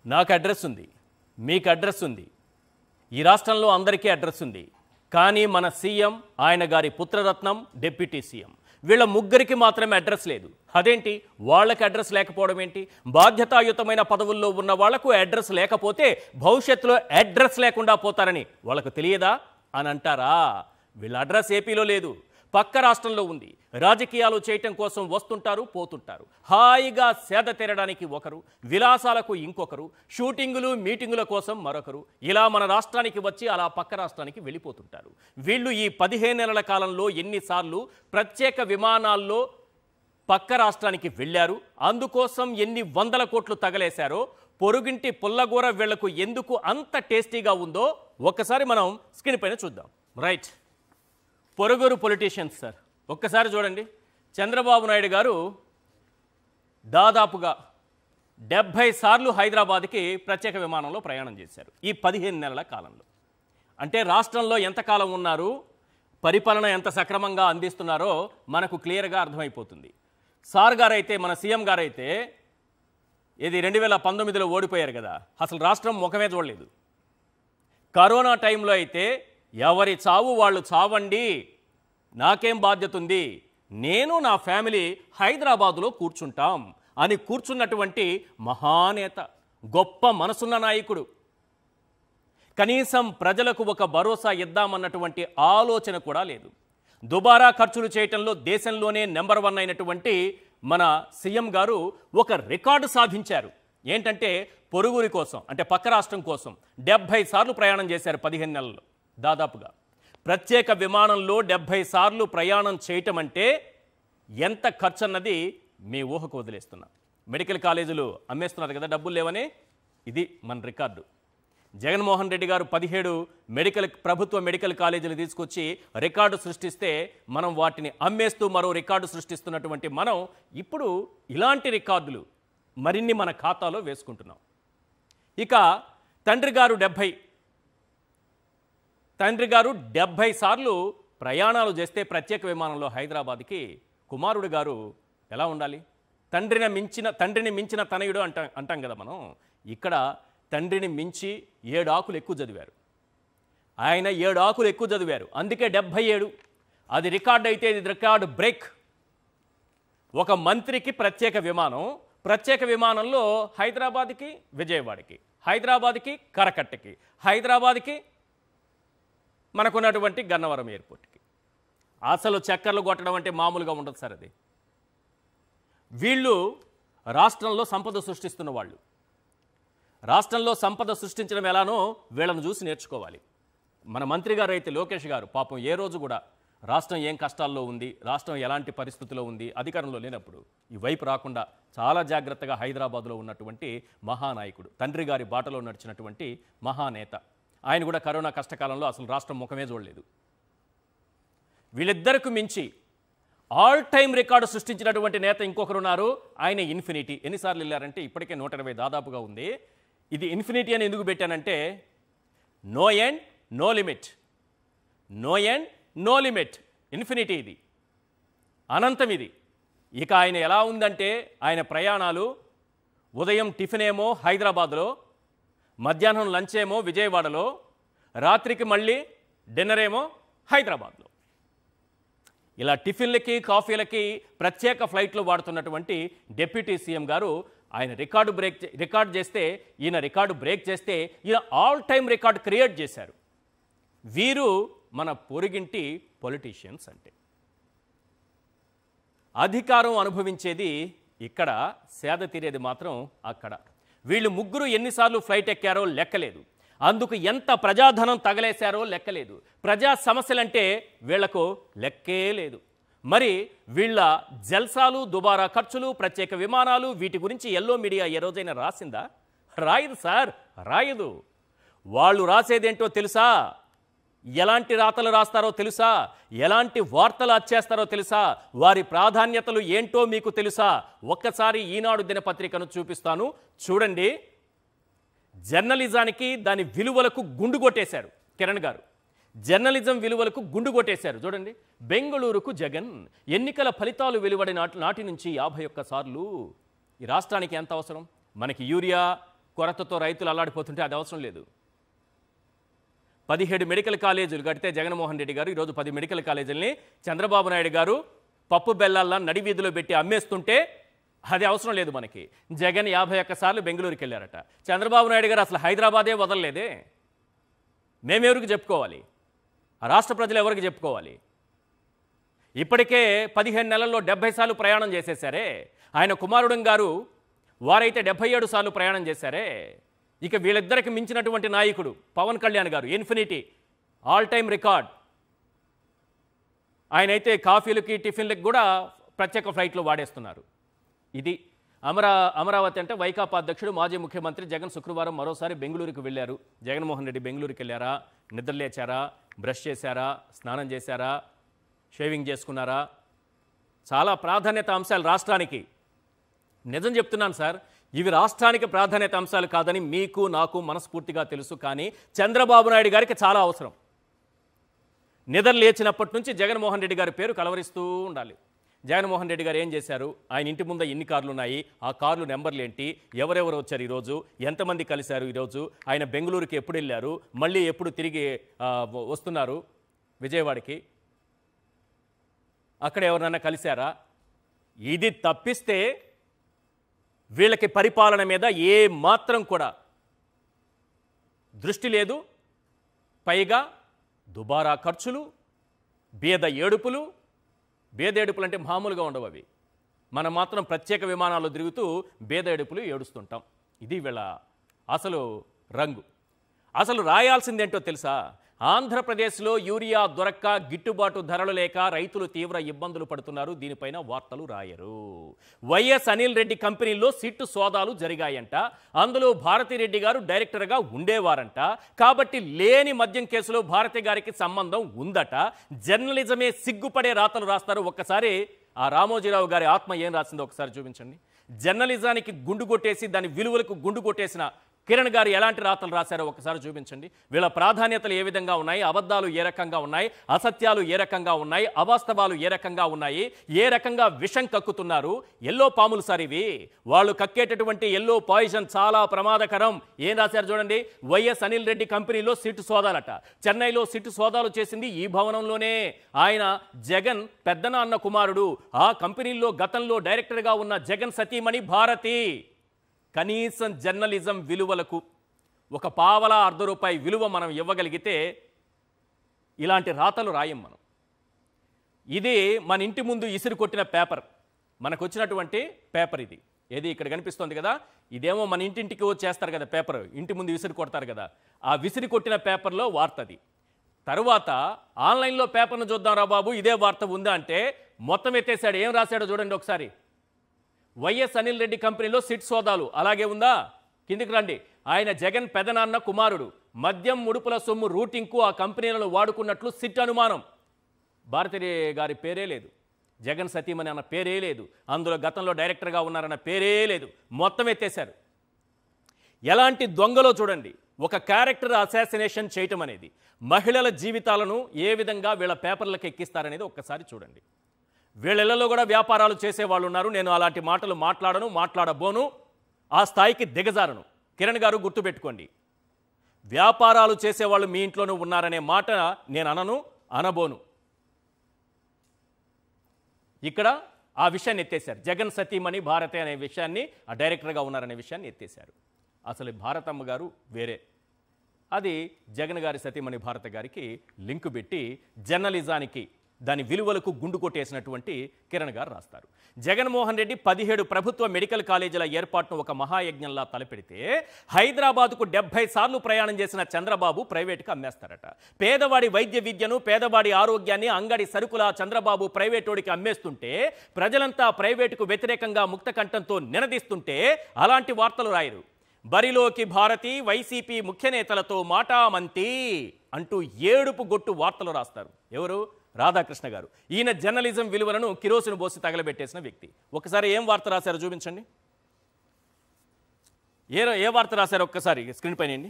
నాకు అడ్రస్ ఉంది, మీకు అడ్రస్ ఉంది, ఈ రాష్ట్రంలో అందరికీ అడ్రస్ ఉంది. కానీ మన సీఎం, ఆయన గారి పుత్రరత్నం, డిప్యూటీ సీఎం వీళ్ళ ముగ్గురికి మాత్రమే అడ్రస్ లేదు. అదేంటి? వాళ్ళకి అడ్రస్ లేకపోవడం ఏంటి? బాధ్యతాయుతమైన పదవుల్లో ఉన్న వాళ్లకు అడ్రస్ లేకపోతే భవిష్యత్తులో అడ్రస్ లేకుండా పోతారని వాళ్ళకు తెలియదా అని అంటారా? వీళ్ళ అడ్రస్ ఏపీలో లేదు, పక్క రాష్ట్రంలో ఉంది. రాజకీయాలు చేయటం కోసం వస్తుంటారు, పోతుంటారు. హాయిగా సేద తీరడానికి ఒకరు, విలాసాలకు ఇంకొకరు, షూటింగులు మీటింగుల కోసం మరొకరు. ఇలా మన రాష్ట్రానికి వచ్చి అలా పక్క రాష్ట్రానికి వెళ్ళిపోతుంటారు. వీళ్ళు ఈ 15 నెలల కాలంలో ఎన్నిసార్లు ప్రత్యేక విమానాల్లో పక్క రాష్ట్రానికి వెళ్ళారు, అందుకోసం ఎన్ని వందల కోట్లు తగలేశారో, పొరుగింటి పుల్లగూర వీళ్లకు ఎందుకు అంత టేస్టీగా ఉందో ఒక్కసారి మనం స్క్రీన్ పైన చూద్దాం. రైట్, పొరుగురు పొలిటీషియన్స్ సార్, ఒక్కసారి చూడండి. చంద్రబాబు నాయుడు గారు దాదాపుగా 70 సార్లు హైదరాబాద్కి ప్రత్యేక విమానంలో ప్రయాణం చేశారు ఈ 15 నెలల కాలంలో. అంటే రాష్ట్రంలో ఎంతకాలం ఉన్నారు, పరిపాలన ఎంత సక్రమంగా అందిస్తున్నారో మనకు క్లియర్గా అర్థమైపోతుంది. సార్ గారైతే, మన సీఎం గారైతే ఇది 2019లో ఓడిపోయారు కదా, అసలు రాష్ట్రం ముఖమే చూడలేదు. కరోనా టైంలో అయితే ఎవరి చావు వాళ్ళు చావండి, నాకేం బాధ్యత ఉంది, నేను నా ఫ్యామిలీ హైదరాబాదులో కూర్చుంటాం అని కూర్చున్నటువంటి మహానేత, గొప్ప మనసున్న నాయకుడు. కనీసం ప్రజలకు ఒక భరోసా ఇద్దామన్నటువంటి ఆలోచన కూడా లేదు. దుబారా ఖర్చులు చేయటంలో దేశంలోనే నెంబర్ 1 అయినటువంటి మన సీఎం గారు ఒక రికార్డు సాధించారు. ఏంటంటే పొరుగురి కోసం, అంటే పక్క రాష్ట్రం కోసం 70 సార్లు ప్రయాణం చేశారు 15 నెలల్లో. దాదాపుగా ప్రత్యేక విమానంలో 70 సార్లు ప్రయాణం చేయటం అంటే ఎంత ఖర్చు అన్నది మీ ఊహకు వదిలేస్తున్నా. మెడికల్ కాలేజీలు అమ్మేస్తున్నారు కదా డబ్బులు లేవని, ఇది మన రికార్డు. జగన్మోహన్ రెడ్డి గారు 17 ప్రభుత్వ మెడికల్ కాలేజీలు తీసుకొచ్చి రికార్డు సృష్టిస్తే మనం వాటిని అమ్మేస్తూ మరో రికార్డు సృష్టిస్తున్నటువంటి మనం ఇప్పుడు ఇలాంటి రికార్డులు మరిన్ని మన ఖాతాలో వేసుకుంటున్నాం. ఇక తండ్రి గారు 70 సార్లు ప్రయాణాలు చేస్తే ప్రత్యేక విమానంలో హైదరాబాద్కి, కుమారుడు గారు ఎలా ఉండాలి? తండ్రిని మించిన తనయుడు అంటాం కదా మనం. ఇక్కడ తండ్రిని మించి 7 ఆకులు ఎక్కువ చదివారు. ఆయన 7 ఆకులు ఎక్కువ చదివారు, అందుకే 77. అది రికార్డ్ అయితే ఇది రికార్డు బ్రేక్. ఒక మంత్రికి ప్రత్యేక విమానంలో హైదరాబాద్కి, విజయవాడకి, హైదరాబాద్కి, కరకట్టకి, హైదరాబాద్కి, మనకున్నటువంటి గన్నవరం ఎయిర్పోర్ట్కి. అసలు చక్కర్లు కొట్టడం అంటే మామూలుగా ఉండదు సార్. అది వీళ్ళు రాష్ట్రంలో సంపద సృష్టిస్తున్న వాళ్ళు. రాష్ట్రంలో సంపద సృష్టించడం ఎలానో వీళ్ళను చూసి నేర్చుకోవాలి. మన మంత్రి గారు అయితే లోకేష్ గారు పాపం ఏ రోజు కూడా రాష్ట్రం ఏం కష్టాల్లో ఉంది, రాష్ట్రం ఎలాంటి పరిస్థితుల్లో ఉంది, అధికారంలో లేనప్పుడు ఈ వైపు రాకుండా చాలా జాగ్రత్తగా హైదరాబాద్లో ఉన్నటువంటి మహానాయకుడు, తండ్రి గారి బాటలో నడిచినటువంటి మహానేత. ఆయన కూడా కరోనా కష్టకాలంలో అసలు రాష్ట్రం ముఖమే చూడలేదు. వీళ్ళిద్దరికి మించి ఆల్ టైమ్ రికార్డు సృష్టించినటువంటి నేత ఇంకొకరున్నారు, ఆయన ఇన్ఫినిటీ. ఎన్నిసార్లు వెళ్ళారంటే ఇప్పటికే 120 దాదాపుగా ఉంది. ఇది ఇన్ఫినిటీ అని ఎందుకు పెట్టానంటే no end no limit, no end no limit, infinity. ఇది అనంతం. ఇది ఇక ఆయన ఎలా ఉందంటే ఆయన ప్రయాణాలు ఉదయం టిఫిన్ ఏమో హైదరాబాద్లో, మధ్యాహ్నం లంచ్ ఏమో విజయవాడలో, రాత్రికి మళ్ళీ డిన్నర్ ఏమో హైదరాబాద్లో. ఇలా టిఫిన్లకి, కాఫీలకి ప్రత్యేక ఫ్లైట్లు వాడుతున్నటువంటి డిప్యూటీ సీఎం గారు ఆయన రికార్డు చేస్తే, ఈయన రికార్డు బ్రేక్ చేస్తే, ఈయన ఆల్ టైమ్ రికార్డు క్రియేట్ చేశారు. వీరు మన పొరుగింటి పొలిటీషియన్స్. అంటే అధికారం అనుభవించేది ఇక్కడ, సేద తీరేది మాత్రం అక్కడ. వీళ్ళు ముగ్గురు ఎన్నిసార్లు ఫ్లైట్ ఎక్కారో లెక్కలేదు, అందుకు ఎంత ప్రజాధనం తగలేశారో లెక్కలేదు, ప్రజా సమస్యలంటే వీళ్లకు లెక్కే లేదు. మరి వీళ్ళ జల్సాలు, దుబారా ఖర్చులు, ప్రత్యేక విమానాలు, వీటి గురించి ఎల్లో మీడియా ఏ రోజైనా రాసిందా? రాయదు సార్, రాయదు. వాళ్ళు రాసేదేంటో తెలుసా? ఎలాంటి రాతలు రాస్తారో తెలుసా? ఎలాంటి వార్తలు అచ్చేస్తారో తెలుసా? వారి ప్రాధాన్యతలు ఏంటో మీకు తెలుసా? ఒక్కసారి ఈనాడు దినపత్రికను చూపిస్తాను, చూడండి. జర్నలిజానికి, దాని విలువలకు గుండు కొట్టేశారు కిరణ్ గారు. జర్నలిజం విలువలకు గుండు కొట్టేశారు. చూడండి, బెంగళూరుకు జగన్, ఎన్నికల ఫలితాలు వెలువడిన నాటి నుంచి 51 సార్లు. ఈ రాష్ట్రానికి ఎంత అవసరం? మనకి యూరియా, కొరతతో రైతులు అల్లాడిపోతుంటే అది అవసరం లేదు. 17 మెడికల్ కాలేజీలు కడితే జగన్మోహన్ రెడ్డి గారు ఈరోజు 10 మెడికల్ కాలేజీలని చంద్రబాబు నాయుడు గారు పప్పు బెల్లాల్లా నడివీధిలో పెట్టి అమ్మేస్తుంటే అది అవసరం లేదు మనకి. జగన్ 51 సార్లు బెంగళూరుకి వెళ్ళారట. చంద్రబాబు నాయుడు గారు అసలు హైదరాబాదే వదలలేదే. మేమెవరికి చెప్పుకోవాలి? ఆ రాష్ట్ర ప్రజలు ఎవరికి చెప్పుకోవాలి? ఇప్పటికే 15 నెలల్లో 70 సార్లు ప్రయాణం చేసేసారే. ఆయన కుమారుడు గారు వారైతే 77 సార్లు ప్రయాణం చేశారే. ఇక వీళ్ళిద్దరికి మించినటువంటి నాయకుడు పవన్ కళ్యాణ్ గారు ఇన్ఫినిటీ ఆల్ టైమ్ రికార్డ్. ఆయనైతే కాఫీలకి టిఫిన్లకి కూడా ప్రత్యేక ఫ్లైట్లు వాడేస్తున్నారు. ఇది అమరావతి అంటే వైకాపా అధ్యక్షుడు మాజీ ముఖ్యమంత్రి జగన్ శుక్రవారం మరోసారి బెంగళూరుకు వెళ్ళారు. జగన్మోహన్ రెడ్డి బెంగళూరుకి వెళ్ళారా? నిద్రలేచారా? బ్రష్ చేశారా? స్నానం చేశారా? షేవింగ్ చేసుకున్నారా? చాలా ప్రాధాన్యత అంశాలు రాష్ట్రానికి. నిజం చెప్తున్నాను సార్, ఇవి రాష్ట్రానికి ప్రాధాన్యత అంశాలు కాదని మీకు నాకు మనస్ఫూర్తిగా తెలుసు. కానీ చంద్రబాబు నాయుడు గారికి చాలా అవసరం. నిద్ర లేచినప్పటి నుంచి జగన్మోహన్ రెడ్డి గారి పేరు కలవరిస్తూ ఉండాలి. జగన్మోహన్ రెడ్డి గారు ఏం చేశారు? ఆయన ఇంటి ముందు ఎన్ని కార్లు ఉన్నాయి? ఆ కార్లు నెంబర్లు ఏంటి? ఎవరెవరు వచ్చారు ఈరోజు? ఎంతమంది కలిశారు ఈరోజు? ఆయన బెంగళూరుకి ఎప్పుడు వెళ్ళారు? మళ్ళీ ఎప్పుడు తిరిగి వస్తున్నారు విజయవాడకి? అక్కడ ఎవరినైనా కలిశారా? ఇది తప్పిస్తే వీళ్ళకి పరిపాలన మీద ఏ మాత్రం కూడా దృష్టి లేదు. పైగా దుబారా ఖర్చులు, బేద ఏడుపులు అంటే మామూలుగా ఉండవు అవి. మనం మాత్రం ప్రత్యేక విమానాల్లో తిరుగుతూ బేద ఏడుపులు ఏడుస్తుంటాం. ఇది వీళ్ళ అసలు రంగు. అసలు రాయాల్సిందేంటో తెలుసా? ఆంధ్రప్రదేశ్లో యూరియా దొరక్క గిట్టుబాటు ధరలు లేక రైతులు తీవ్ర ఇబ్బందులు పడుతున్నారు. దీనిపైన వార్తలు రాయరు. వైఎస్ అనిల్ రెడ్డి కంపెనీలో సిట్టు సోదాలు జరిగాయంట. అందులో భారతిరెడ్డి గారు డైరెక్టర్గా ఉండేవారంట. కాబట్టి లేని మద్యం కేసులో భారతి గారికి సంబంధం ఉందట. జర్నలిజమే సిగ్గుపడే రాతలు రాస్తారు. ఒక్కసారి ఆ రామోజీరావు గారి ఆత్మ ఏం రాసిందో ఒకసారి చూపించండి. జర్నలిజానికి గుండు కొట్టేసి దాని విలువలకు గుండు కొట్టేసిన కిరణ్ గారు ఎలాంటి రాతలు రాశారో ఒకసారి చూపించండి. వీళ్ళ ప్రాధాన్యతలు ఏ విధంగా ఉన్నాయి? అబద్ధాలు ఏ రకంగా ఉన్నాయి? అసత్యాలు ఏ రకంగా ఉన్నాయి? అవాస్తవాలు ఏ రకంగా ఉన్నాయి? ఏ రకంగా విషం కక్కుతున్నారు? ఎల్లో పాములు సార్ ఇవి. వాళ్ళు కక్కేటటువంటి ఎల్లో పాయిజన్ చాలా ప్రమాదకరం. ఏం రాశారు చూడండి. వైఎస్ అనిల్ రెడ్డి కంపెనీలో సిట్టు సోదాలట. చెన్నైలో సిట్టు సోదాలు చేసింది ఈ భవనంలోనే. ఆయన జగన్ పెద్దనాన్న కుమారుడు. ఆ కంపెనీలో గతంలో డైరెక్టర్గా ఉన్న జగన్ సతీమణి భారతి. కనీసం జర్నలిజం విలువలకు ఒక పావలా ₹1 విలువ మనం ఇవ్వగలిగితే ఇలాంటి రాతలు రాయం మనం. ఇది మన ఇంటి ముందు ఇసురు కొట్టిన పేపర్. మనకు వచ్చినటువంటి పేపర్ ఇది. ఏది ఇక్కడ కనిపిస్తుంది కదా, ఇదేమో మన ఇంటింటికి వచ్చేస్తారు కదా పేపర్, ఇంటి ముందు విసిరి కొడతారు కదా, ఆ విసిరి కొట్టిన పేపర్లో వార్త అది. తరువాత ఆన్లైన్లో పేపర్ను చూద్దాం రా బాబు ఇదే వార్త ఉందా అంటే మొత్తం ఎత్తేసాడు. ఏం రాశాడో చూడండి ఒకసారి. వైఎస్ అనిల్ రెడ్డి కంపెనీలో సిట్ సోదాలు అలాగే ఉందా? కిందికి రండి. ఆయన జగన్ పెదనాన్న కుమారుడు. మద్యం ముడుపుల సొమ్ము రూటింగ్కు ఆ కంపెనీలను వాడుకున్నట్లు సిట్ అనుమానం. భారతి గారి పేరే లేదు, జగన్ సతీమణి అన్న పేరే లేదు, అందులో గతంలో డైరెక్టర్గా ఉన్నారన్న పేరే లేదు. మొత్తం ఎత్తేశారు. ఎలాంటి దొంగలో చూడండి. ఒక క్యారెక్టర్ అసాసినేషన్ చేయటం అనేది మహిళల జీవితాలను ఏ విధంగా వీళ్ళ పేపర్లకు ఎక్కిస్తారనేది ఒక్కసారి చూడండి. వీళ్ళలో కూడా వ్యాపారాలు చేసేవాళ్ళు ఉన్నారు. నేను అలాంటి మాటలు మాట్లాడబోను, ఆ స్థాయికి దిగజారను. కిరణ్ గారు గుర్తుపెట్టుకోండి, వ్యాపారాలు చేసేవాళ్ళు మీ ఇంట్లోనూ ఉన్నారనే మాట నేను అనబోను. ఇక్కడ ఆ విషయాన్ని ఎత్తేశారు. జగన్ సతీమణి భారతి అనే విషయాన్ని, ఆ డైరెక్టర్గా ఉన్నారనే విషయాన్ని ఎత్తేశారు. అసలు భారతమ్మ గారు వేరే, అది జగన్ గారి సతీమణి భారత గారికి లింకు పెట్టి జర్నలిజానికి దాని విలువలకు గుండు కొట్టేసినటువంటి కిరణ్ గారు రాస్తారు. జగన్మోహన్ రెడ్డి 17 ప్రభుత్వ మెడికల్ కాలేజీల ఏర్పాటును ఒక మహాయజ్ఞంలా తలపెడితే హైదరాబాద్కు 70 సార్లు ప్రయాణం చేసిన చంద్రబాబు ప్రైవేటుకు అమ్మేస్తారట. పేదవాడి వైద్య విద్యను, పేదవాడి ఆరోగ్యాన్ని అంగడి సరుకుల చంద్రబాబు ప్రైవేటోడికి అమ్మేస్తుంటే ప్రజలంతా ప్రైవేటుకు వ్యతిరేకంగా ముక్తకంఠంతో నినదిస్తుంటే అలాంటి వార్తలు రాయరు. బరిలోకి భారతి, వైసీపీ ముఖ్య నేతలతో మాటామంతి అంటూ ఏడుపు గొట్టు వార్తలు రాస్తారు. ఎవరు? రాధాకృష్ణ గారు. ఈయన జర్నలిజం విలువలను కిరోసిన్ పోసి తగలబెట్టేసిన వ్యక్తి. ఒకసారి ఏం వార్త రాశారో చూపించండి. ఏ వార్త రాశారో ఒక్కసారి స్క్రీన్ పైన.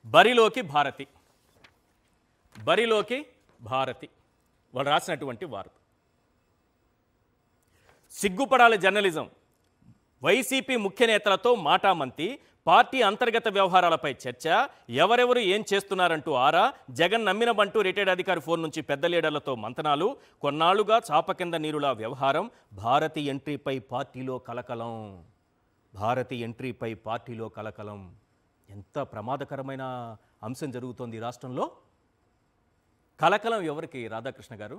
బరిలోకి భారతి, బరిలోకి భారతి వాళ్ళు రాసినటువంటి వార్త. సిగ్గుపడాలి జర్నలిజం. వైసీపీ ముఖ్య నేతలతో మాటామంతి, పార్టీ అంతర్గత వ్యవహారాలపై చర్చ, ఎవరెవరు ఏం చేస్తున్నారంటూ ఆరా, జగన్ నమ్మినబంటూ రిటైర్డ్ అధికారి ఫోన్ నుంచి పెద్ద లీడర్లతో మంతనాలు, కొన్నాళ్లుగా చాప కింద నీరులా వ్యవహారం, భారతి ఎంట్రీపై పార్టీలో కలకలం. భారతి ఎంట్రీపై పార్టీలో కలకలం. ఎంత ప్రమాదకరమైన అంశం జరుగుతోంది ఈ రాష్ట్రంలో. కలకలం ఎవరికి రాధాకృష్ణ గారు?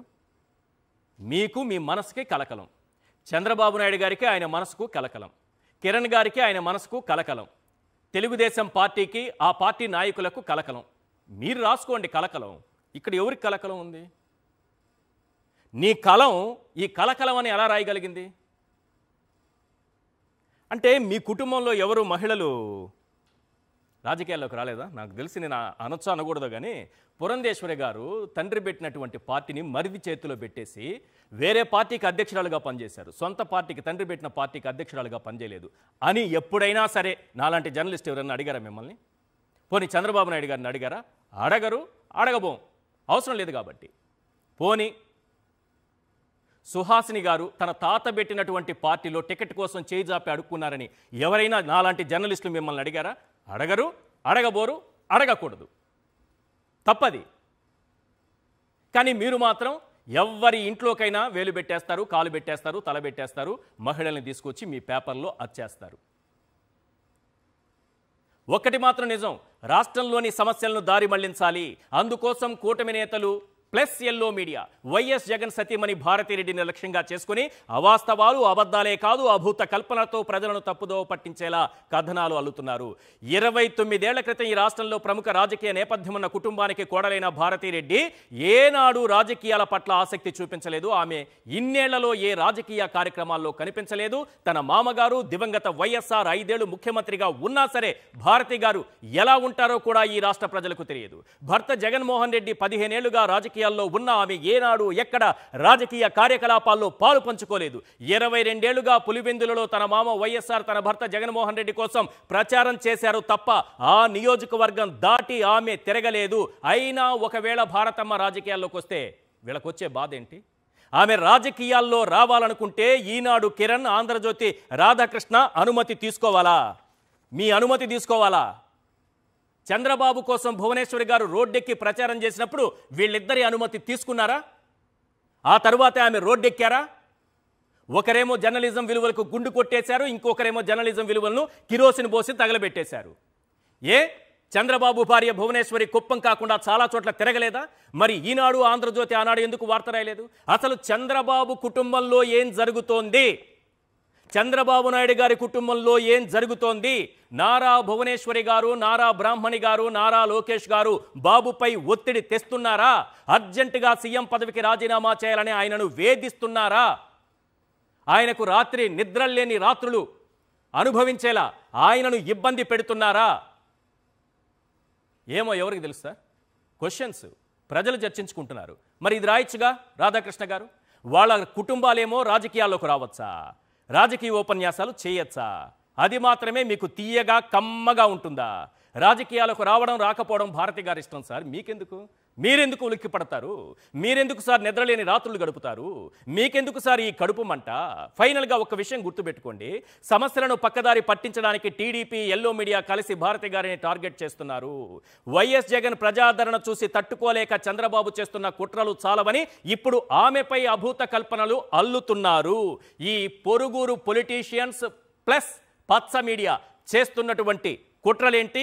మీకు మీ మనసుకే కలకలం. చంద్రబాబు నాయుడు గారికి ఆయన మనసుకు కలకలం, కిరణ్ గారికి ఆయన మనసుకు కలకలం, తెలుగుదేశం పార్టీకి ఆ పార్టీ నాయకులకు కలకలం. మీరు రాసుకోండి కలకలం. ఇక్కడ ఎవరికి కలకలం ఉంది? నీ కలం ఈ కలకలం అని ఎలా రాయగలిగింది? అంటే మీ కుటుంబంలో ఎవరు మహిళలు రాజకీయాల్లోకి రాలేదా? నాకు తెలిసి నేను అనొచ్చు అనకూడదు, కానీ పురంధేశ్వరి గారు తండ్రి పెట్టినటువంటి పార్టీని మరిది చేతిలో పెట్టేసి వేరే పార్టీకి అధ్యక్షురాలుగా పనిచేశారు. సొంత పార్టీకి, తండ్రి పెట్టిన పార్టీకి అధ్యక్షురాలుగా పనిచేయలేదు అని ఎప్పుడైనా సరే నాలాంటి జర్నలిస్ట్ ఎవరైనా అడిగారా మిమ్మల్ని? పోనీ చంద్రబాబు నాయుడు గారిని అడిగారా? అడగరు, అడగబోం, అవసరం లేదు కాబట్టి. పోనీ సుహాసిని గారు తన తాత పెట్టినటువంటి పార్టీలో టికెట్ కోసం చేయి జాపి అడుక్కున్నారని ఎవరైనా నాలాంటి జర్నలిస్టులు మిమ్మల్ని అడిగారా? అడగరు, అడగబోరు, అడగకూడదు, తప్పది. కానీ మీరు మాత్రం ఎవరి ఇంట్లోకైనా వేలు పెట్టేస్తారు, కాలు పెట్టేస్తారు, తల పెట్టేస్తారు, మహిళల్ని తీసుకొచ్చి మీ పేపర్లో అచ్చేస్తారు. ఒక్కటి మాత్రం నిజం, రాష్ట్రంలోని సమస్యలను దారి మళ్లించాలి. అందుకోసం కూటమి నేతలు plus yellow media YS Jagan సతీమణి భారతిరెడ్డిని లక్ష్యంగా చేసుకుని అవాస్తవాలు, అబద్ధాలే కాదు అభూత కల్పనతో ప్రజలను తప్పుదో పట్టించేలా కథనాలు అల్లుతున్నారు. 29 ఏళ్ల క్రితం ఈ రాష్ట్రంలో ప్రముఖ రాజకీయ నేపథ్యం ఉన్న కుటుంబానికి కోడలైన భారతిరెడ్డి ఏనాడు రాజకీయాల పట్ల ఆసక్తి చూపించలేదు. ఆమె ఇన్నేళ్లలో ఏ రాజకీయ కార్యక్రమాల్లో కనిపించలేదు. తన మామగారు దివంగత వైఎస్ఆర్ 5 ఏళ్లు ముఖ్యమంత్రిగా ఉన్నా సరే భారతి గారు ఎలా ఉంటారో కూడా ఈ రాష్ట్ర ప్రజలకు తెలియదు. భర్త జగన్మోహన్ రెడ్డి 15 ఏళ్లుగా రాజకీయాల్లో ఉన్న ఆమె ఏనాడు ఎక్కడ రాజకీయ కార్యకలాపాల్లో పాలు పంచుకోలేదు. 22 ఏళ్లుగా పులివెందులలో తన మామ వైఎస్ఆర్ తన భర్త జగన్మోహన్ రెడ్డి కోసం ప్రచారం చేశారు తప్ప ఆ నియోజకవర్గం దాటి ఆమె తిరగలేదు. అయినా ఒకవేళ భారతమ్మ రాజకీయాల్లోకి వస్తే వీళ్ళకొచ్చే బాధ ఏంటి? ఆమె రాజకీయాల్లో రావాలనుకుంటే ఈనాడు కిరణ్, ఆంధ్రజ్యోతి రాధాకృష్ణ అనుమతి తీసుకోవాలా? మీ అనుమతి తీసుకోవాలా? చంద్రబాబు కోసం భువనేశ్వరి గారు రోడ్డెక్కి ప్రచారం చేసినప్పుడు వీళ్ళిద్దరి అనుమతి తీసుకున్నారా? ఆ తరువాత ఆమె రోడ్డెక్కారా? ఒకరేమో జర్నలిజం విలువలకు గుండు కొట్టేశారు, ఇంకొకరేమో జర్నలిజం విలువలను కిరోసిన్ పోసి తగలబెట్టేశారు. చంద్రబాబు భార్య భువనేశ్వరి కుప్పం కాకుండా చాలా చోట్ల తిరగలేదా? మరి ఈనాడు, ఆంధ్రజ్యోతి ఆనాడు ఎందుకు వార్త రాయలేదు? అసలు చంద్రబాబు కుటుంబంలో ఏం జరుగుతోంది? చంద్రబాబు నాయుడు గారి కుటుంబంలో ఏం జరుగుతోంది? నారా భువనేశ్వరి గారు, నారా బ్రాహ్మణి గారు, నారా లోకేష్ గారు బాబుపై ఒత్తిడి తెస్తున్నారా? అర్జెంటుగా సీఎం పదవికి రాజీనామా చేయాలని ఆయనను వేధిస్తున్నారా? ఆయనకు రాత్రి నిద్రలేని రాత్రులు అనుభవించేలా ఆయనను ఇబ్బంది పెడుతున్నారా? ఏమో ఎవరికి తెలుసు సార్? క్వశ్చన్స్ ప్రజలు చర్చించుకుంటున్నారు. మరి ఇది రాయొచ్చుగా రాధాకృష్ణ గారు. వాళ్ళ కుటుంబాలేమో రాజకీయాల్లోకి రావచ్చా? రాజకీయ ఉపన్యాసాలు చేయొచ్చా? అది మాత్రమే మీకు తీయగా కమ్మగా ఉంటుందా? రాజకీయాలకు రావడం రాకపోవడం భారతి గారి ఇష్టం సార్. మీకెందుకు? మీరెందుకు ఉలిక్కి పడతారు? మీరెందుకు సార్ నిద్రలేని రాత్రులు గడుపుతారు? మీకెందుకు సార్ ఈ కడుపు మంట? ఫైనల్గా ఒక విషయం గుర్తుపెట్టుకోండి, సమస్యలను పక్కదారి పట్టించడానికి టీడీపీ, ఎల్లో మీడియా కలిసి భారతి గారిని టార్గెట్ చేస్తున్నారు. వైఎస్ జగన్ ప్రజాదరణ చూసి తట్టుకోలేక చంద్రబాబు చేస్తున్న కుట్రలు చాలవని ఇప్పుడు ఆమెపై అభూత కల్పనలు అల్లుతున్నారు. ఈ పొరుగురు పొలిటీషియన్స్ ప్లస్ పచ్చ మీడియా చేస్తున్నటువంటి కుట్రలేంటి?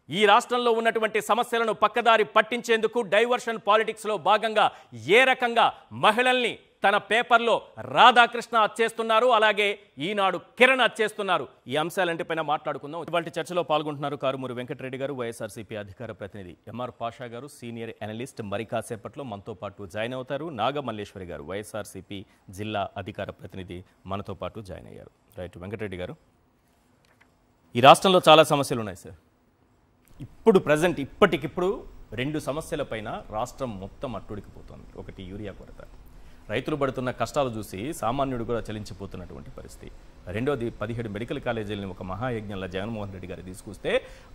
ఈ రాష్ట్రంలో ఉన్నటువంటి సమస్యలను పక్కదారి పట్టించేందుకు డైవర్షన్ పాలిటిక్స్లో భాగంగా ఏ రకంగా మహిళల్ని తన పేపర్లో రాధాకృష్ణ అచ్చేస్తున్నారు, అలాగే ఈనాడు కిరణ్ అచ్చేస్తున్నారు. ఈ అంశాలంటిపైన మాట్లాడుకుందాం. ఇవాళ చర్చలో పాల్గొంటున్నారు కారుమూరి వెంకటరెడ్డి గారు, వైఎస్ఆర్సీపీ అధికార ప్రతినిధి, ఎంఆర్ పాషా గారు సీనియర్ అనలిస్ట్, మరి కాసేపట్లో మనతో పాటు జాయిన్ అవుతారు. నాగమల్లేశ్వరి గారు వైఎస్ఆర్సీపీ జిల్లా అధికార ప్రతినిధి మనతో పాటు జాయిన్ అయ్యారు. రైట్, వెంకటరెడ్డి గారు, ఈ రాష్ట్రంలో చాలా సమస్యలు ఉన్నాయి సార్. ఇప్పుడు ప్రజెంట్ ఇప్పటికిప్పుడు 2 సమస్యలపైన రాష్ట్రం మొత్తం అట్టుడికిపోతుంది. ఒకటి యూరియా కొరత, రైతులు పడుతున్న కష్టాలు చూసి సామాన్యుడు కూడా చలించిపోతున్నటువంటి పరిస్థితి. రెండోది 17 మెడికల్ కాలేజీలను ఒక మహాయజ్ఞంలో జగన్మోహన్ రెడ్డి గారు తీసుకొస్తే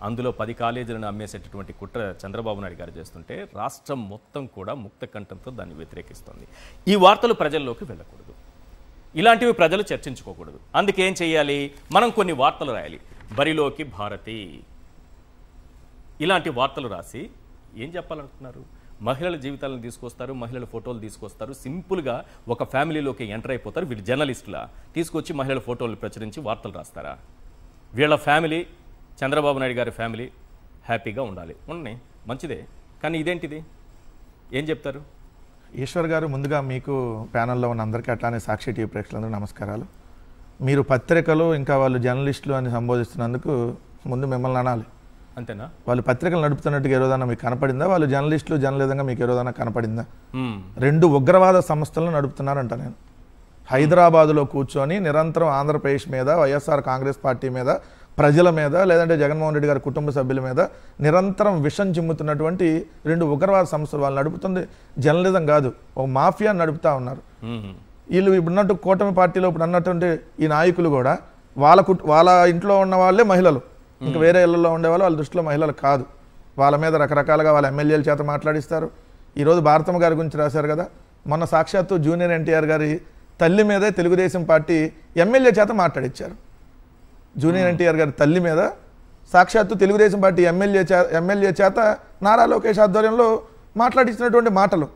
అందులో 10 కాలేజీలను అమ్మేసేటటువంటి కుట్ర చంద్రబాబు నాయుడు గారు చేస్తుంటే రాష్ట్రం మొత్తం కూడా ముక్త కంఠంతో దాన్ని వ్యతిరేకిస్తుంది. ఈ వార్తలు ప్రజల్లోకి వెళ్ళకూడదు. ఇలాంటివి ప్రజలు చర్చించుకోకూడదు. అందుకేం చేయాలి, మనం కొన్ని వార్తలు రాయాలి. బరిలోకి భారతి ఇలాంటి వార్తలు రాసి ఏం చెప్పాలనుకున్నారు? మహిళల జీవితాలను తీసుకొస్తారు, మహిళల ఫోటోలు తీసుకొస్తారు, సింపుల్గా ఒక ఫ్యామిలీలోకి ఎంటర్ అయిపోతారు. వీళ్ళు జర్నలిస్టులా తీసుకొచ్చి మహిళల ఫోటోలు ప్రచురించి వార్తలు రాస్తారా? వీళ్ళ ఫ్యామిలీ, చంద్రబాబు నాయుడు గారి ఫ్యామిలీ హ్యాపీగా ఉండాలి, ఉండని మంచిదే. కానీ ఇదేంటిది, ఏం చెప్తారు? ఈశ్వర్ గారు, ముందుగా మీకు ప్యానల్లో ఉన్న అందరికీ అట్లానే సాక్షి టీవీ ప్రేక్షకులందరూ నమస్కారాలు. మీరు పత్రికలు ఇంకా వాళ్ళు జర్నలిస్టులు అని సంబోధిస్తున్నందుకు ముందు మిమ్మల్ని అనాలి. అంతేనా? వాళ్ళు పత్రికలు నడుపుతున్నట్టుగా ఏరోదన్నా మీకు కనపడిందా? వాళ్ళు జర్నలిస్టులు జర్నలిజంగా మీకు ఏరోదన్నా కనపడిందా? 2 ఉగ్రవాద సంస్థలను నడుపుతున్నారంట. నేను హైదరాబాదులో కూర్చొని నిరంతరం ఆంధ్రప్రదేశ్ మీద, వైఎస్ఆర్ కాంగ్రెస్ పార్టీ మీద, ప్రజల మీద, లేదంటే జగన్మోహన్ రెడ్డి గారి కుటుంబ సభ్యుల మీద నిరంతరం విషం చిమ్ముతున్నటువంటి 2 ఉగ్రవాద సంస్థలు వాళ్ళు నడుపుతుంది జర్నలిజం కాదు, ఒక మాఫియా నడుపుతా ఉన్నారు. వీళ్ళు ఇప్పుడున్నట్టు కూటమి పార్టీలో ఇప్పుడు అన్నటువంటి ఈ నాయకులు కూడా వాళ్ళ ఇంట్లో ఉన్న వాళ్ళే మహిళలు, ఇంకా వేరే ఇళ్లలో ఉండేవాళ్ళు వాళ్ళ దృష్టిలో మహిళలు కాదు. వాళ్ళ మీద రకరకాలుగా వాళ్ళ ఎమ్మెల్యేల చేత మాట్లాడిస్తారు. ఈరోజు భారతమ్మ గారి గురించి రాశారు కదా, మొన్న సాక్షాత్తు జూనియర్ ఎన్టీఆర్ గారి తల్లి మీదే తెలుగుదేశం పార్టీ ఎమ్మెల్యే చేత మాట్లాడిచ్చారు. జూనియర్ ఎన్టీఆర్ గారి తల్లి మీద సాక్షాత్తు తెలుగుదేశం పార్టీ ఎమ్మెల్యే చేత నారా లోకేష్ ఆధ్వర్యంలో మాట్లాడించినటువంటి మాటలు.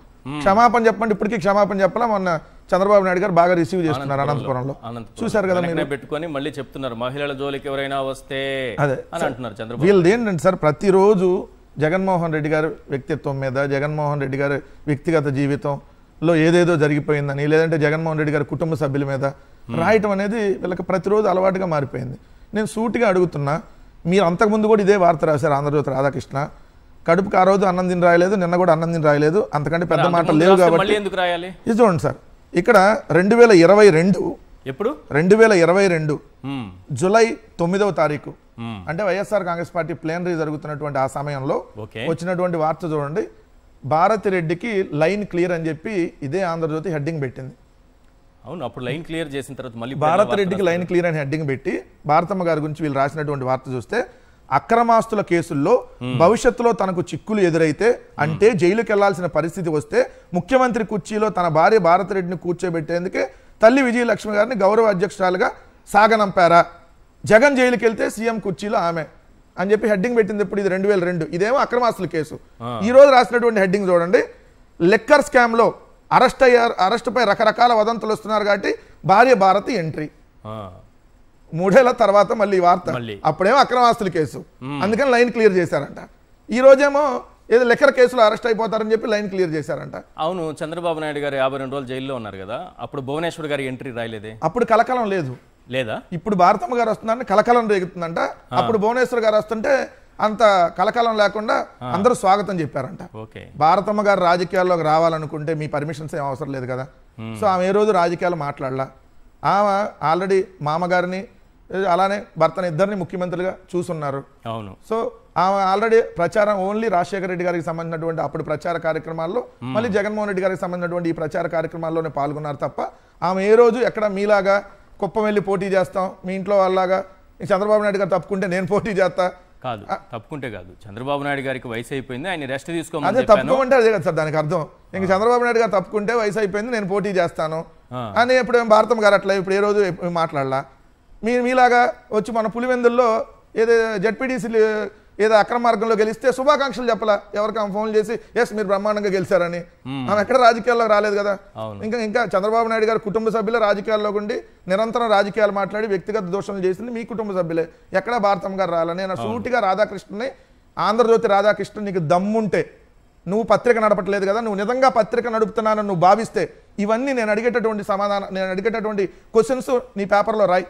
క్షమాపణ చెప్పండి, ఇప్పటికీ క్షమాపణ చెప్పాలా? మొన్న చంద్రబాబు నాయుడు గారు బాగా రిసీవ్ చేస్తున్నారు అనంతపురంలో, చూశారు కదా మీరు. పెట్టుకొని మళ్ళీ చెప్తున్నారు మహిళల జోలికి ఎవరైనా వస్తే అదే అని అంటున్నారు చంద్రబాబు. వీళ్ళది ఏంటంటే సార్, ప్రతిరోజు జగన్మోహన్ రెడ్డి గారి వ్యక్తిత్వం మీద, జగన్మోహన్ రెడ్డి గారి వ్యక్తిగత జీవితంలో ఏదేదో జరిగిపోయిందని, లేదంటే జగన్మోహన్ రెడ్డి గారి కుటుంబ సభ్యుల మీద రాయటం అనేది వీళ్ళకి ప్రతిరోజు అలవాటుగా మారిపోయింది. నేను సూటిగా అడుగుతున్నా, మీరు అంతకుముందు కూడా ఇదే వార్త రాశారు ఆంధ్రజ్యోతి రాధాకృష్ణ. కడుపుకి ఆ రోజు అన్నం తిని రాయలేదు, నిన్న కూడా అన్నం తిని రాయలేదు, అంతకంటే పెద్ద మాటలు లేవు కాబట్టి ఇది చూడండి సార్. ఇక్కడ 2022 ఎప్పుడు 2022 జూలై 9వ తారీఖు అంటే వైఎస్ఆర్ కాంగ్రెస్ పార్టీ ప్లేనరీ జరుగుతున్నటువంటి ఆ సమయంలో వచ్చినటువంటి వార్త చూడండి. భారతిరెడ్డికి లైన్ క్లియర్ అని చెప్పి ఇదే ఆంధ్రజ్యోతి హెడ్డింగ్ పెట్టింది. అవును, అప్పుడు లైన్ క్లియర్ చేసిన తర్వాత మళ్ళీ భారతిరెడ్డికి లైన్ క్లియర్ అని హెడ్డింగ్ పెట్టి భారతమ్మ గారి గురించి వీళ్ళు రాసినటువంటి వార్త చూస్తే, అక్రమాస్తుల కేసుల్లో భవిష్యత్తులో తనకు చిక్కులు ఎదురైతే, అంటే జైలుకి వెళ్లాల్సిన పరిస్థితి వస్తే, ముఖ్యమంత్రి కుర్చీలో తన భార్య భారతిరెడ్డిని కూర్చోబెట్టేందుకే తల్లి విజయలక్ష్మి గారిని గౌరవ అధ్యక్షురాలుగా సాగనంపారా? జగన్ జైలుకి వెళ్తే సీఎం కుర్చీలో ఆమె అని చెప్పి హెడ్డింగ్ పెట్టింది. ఇప్పుడు ఇది 2002, ఇదేమో అక్రమాస్తుల కేసు. ఈ రోజు రాసినటువంటి హెడ్డింగ్ చూడండి, లెక్కర్ స్కామ్ లో అరెస్టుపై రకరకాల వదంతులు వస్తున్నారు కాబట్టి భార్య భారతి ఎంట్రీ. 3 ఏళ్ల తర్వాత మళ్ళీ వార్త, అప్పుడేమో అక్రమాస్తుల కేసు, అందుకని లైన్ క్లియర్ చేశారంట. ఈ రోజేమో ఏదో లెక్కర్ కేసులో అరెస్ట్ అయిపోతారని చెప్పి లైన్ క్లియర్ చేశారంట. అవును, చంద్రబాబు నాయుడు గారు 52 రోజులు జైల్లో ఉన్నారు కదా, అప్పుడు భువనేశ్వర్ గారి ఎంట్రీ రాయలేదే? అప్పుడు కలకలం లేదు లేదా? ఇప్పుడు భారతమ్మ గారు వస్తున్నారని కలకలం రేగుతుందంట. అప్పుడు భువనేశ్వర్ గారు వస్తుంటే అంత కలకలం లేకుండా అందరూ స్వాగతం చెప్పారంట. భారతమ్మ గారు రాజకీయాల్లోకి రావాలనుకుంటే మీ పర్మిషన్స్ ఏం అవసరం లేదు కదా. సో ఆమె ఏ రోజు రాజకీయాలు మాట్లాడలా. ఆమె ఆల్రెడీ మామగారిని అలానే భర్తని ఇద్దరిని ముఖ్యమంత్రులుగా చూసున్నారు. అవును. సో ఆమె ఆల్రెడీ ప్రచారం ఓన్లీ రాజశేఖర రెడ్డి గారికి సంబంధించినటువంటి అప్పుడు ప్రచార కార్యక్రమాల్లో, మళ్ళీ జగన్మోహన్ రెడ్డి గారికి సంబంధించినటువంటి ఈ ప్రచార కార్యక్రమాల్లోనే పాల్గొన్నారు తప్ప ఆమె ఏ రోజు ఎక్కడ మీలాగా కుప్పం వెళ్ళి పోటీ చేస్తాం, మీ ఇంట్లో వాళ్ళలాగా చంద్రబాబు నాయుడు గారు తప్పుకుంటే నేను పోటీ చేస్తా కాదు, తప్పుకుంటే కాదు. చంద్రబాబు నాయుడు గారికి వయసు అయిపోయింది, ఆయన రెస్ట్ తీసుకోమని. అదే తప్పుకోమంటే అదే కదా సార్ దానికి అర్థం. ఇంక చంద్రబాబు నాయుడు గారు తప్పుకుంటే వయసు అయిపోయింది, నేను పోటీ చేస్తాను అని ఎప్పుడు భారతమ్మ గారు అట్లా ఇప్పుడు ఏ రోజు మాట్లాడలా. మీలాగా వచ్చి మన పులివెందుల్లో ఏదో జడ్పీటీసీ ఏదో అక్రమ మార్గంలో గెలిస్తే శుభాకాంక్షలు చెప్పలా, ఎవరికి ఆమె ఫోన్ చేసి ఎస్ మీరు బ్రహ్మాండంగా గెలిచారని. ఆమె ఎక్కడ రాజకీయాల్లో రాలేదు కదా. ఇంకా చంద్రబాబు నాయుడు గారు కుటుంబ సభ్యులే రాజకీయాల్లో ఉండి నిరంతరం రాజకీయాలు మాట్లాడి వ్యక్తిగత దోషణలు చేసింది మీ కుటుంబ సభ్యులే. ఎక్కడ భారతమ్మ గారు రాలని. నేను సూటిగా రాధాకృష్ణని, ఆంధ్రజ్యోతి రాధాకృష్ణ, నీకు దమ్ముంటే నువ్వు పత్రిక నడపట్లేదు కదా, నువ్వు నిజంగా పత్రిక నడుపుతున్నానని నువ్వు భావిస్తే ఇవన్నీ నేను అడిగేటటువంటి సమాధానం, నేను అడిగేటటువంటి క్వశ్చన్స్ నీ పేపర్లో రాయి.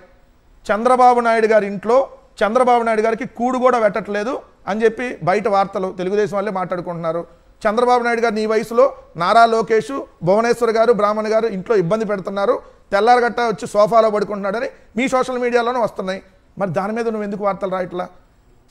చంద్రబాబు నాయుడు గారి ఇంట్లో చంద్రబాబు నాయుడు గారికి కూడు కూడా పెట్టట్లేదు అని చెప్పి బయట వార్తలు తెలుగుదేశం వాళ్ళే మాట్లాడుకుంటున్నారు. చంద్రబాబు నాయుడు గారు నీ వయసులో నారా లోకేష్, భువనేశ్వర్ గారు, బ్రాహ్మణ్ గారు ఇంట్లో ఇబ్బంది పెడుతున్నారు, తెల్లారగట్ట వచ్చి సోఫాలో పడుకుంటున్నాడని మీ సోషల్ మీడియాలోనే వస్తున్నాయి. మరి దాని మీద నువ్వు ఎందుకు వార్తలు రాయట్లా?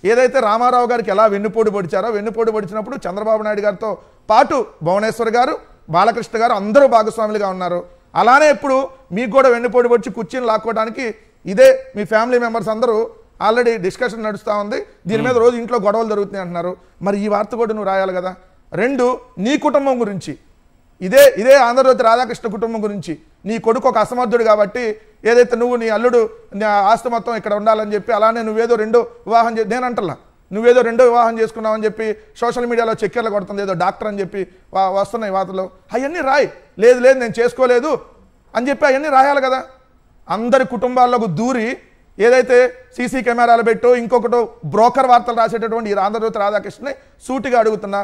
ఏదైతే రామారావు గారికి ఎలా వెన్నుపోటు పొడిచారో, వెన్నుపోటు పొడిచినప్పుడు చంద్రబాబు నాయుడు గారితో పాటు భువనేశ్వర్ గారు, బాలకృష్ణ గారు అందరూ భాగస్వాములుగా ఉన్నారు. అలానే ఇప్పుడు మీకు కూడా వెన్నుపోటు పొడిచి కుర్చీని లాక్కోవడానికి ఇదే మీ ఫ్యామిలీ మెంబర్స్ అందరూ ఆల్రెడీ డిస్కషన్ నడుస్తూ ఉంది. దీని మీద రోజు ఇంట్లో గొడవలు జరుగుతున్నాయి అంటున్నారు. మరి ఈ వార్త కూడా నువ్వు రాయాలి కదా. 2, నీ కుటుంబం గురించి ఇదే ఆంధ్రజ్యోతి రాధాకృష్ణ కుటుంబం గురించి. నీ కొడుకు ఒక అసమర్థుడు కాబట్టి ఏదైతే నువ్వు నీ అల్లుడు ఆస్తి మొత్తం ఇక్కడ ఉండాలని చెప్పి అలానే నువ్వేదో రెండో వివాహం నేను అంటలా, నువ్వేదో రెండో వివాహం చేసుకున్నావని చెప్పి సోషల్ మీడియాలో చక్కెర్లు కొడుతుంది, ఏదో డాక్టర్ అని చెప్పి వస్తున్నాయి వార్తలు. అవన్నీ రాయి. లేదు నేను చేసుకోలేదు అని చెప్పి అవన్నీ రాయాలి కదా. అందరి కుటుంబాల్లోకి దూరి ఏదైతే సీసీ కెమెరాలు పెట్టో ఇంకొకటో బ్రోకర్ వార్తలు రాసేటటువంటి ఈ ఆంధ్రజ్యోతి రాధాకృష్ణని సూటిగా అడుగుతున్నా,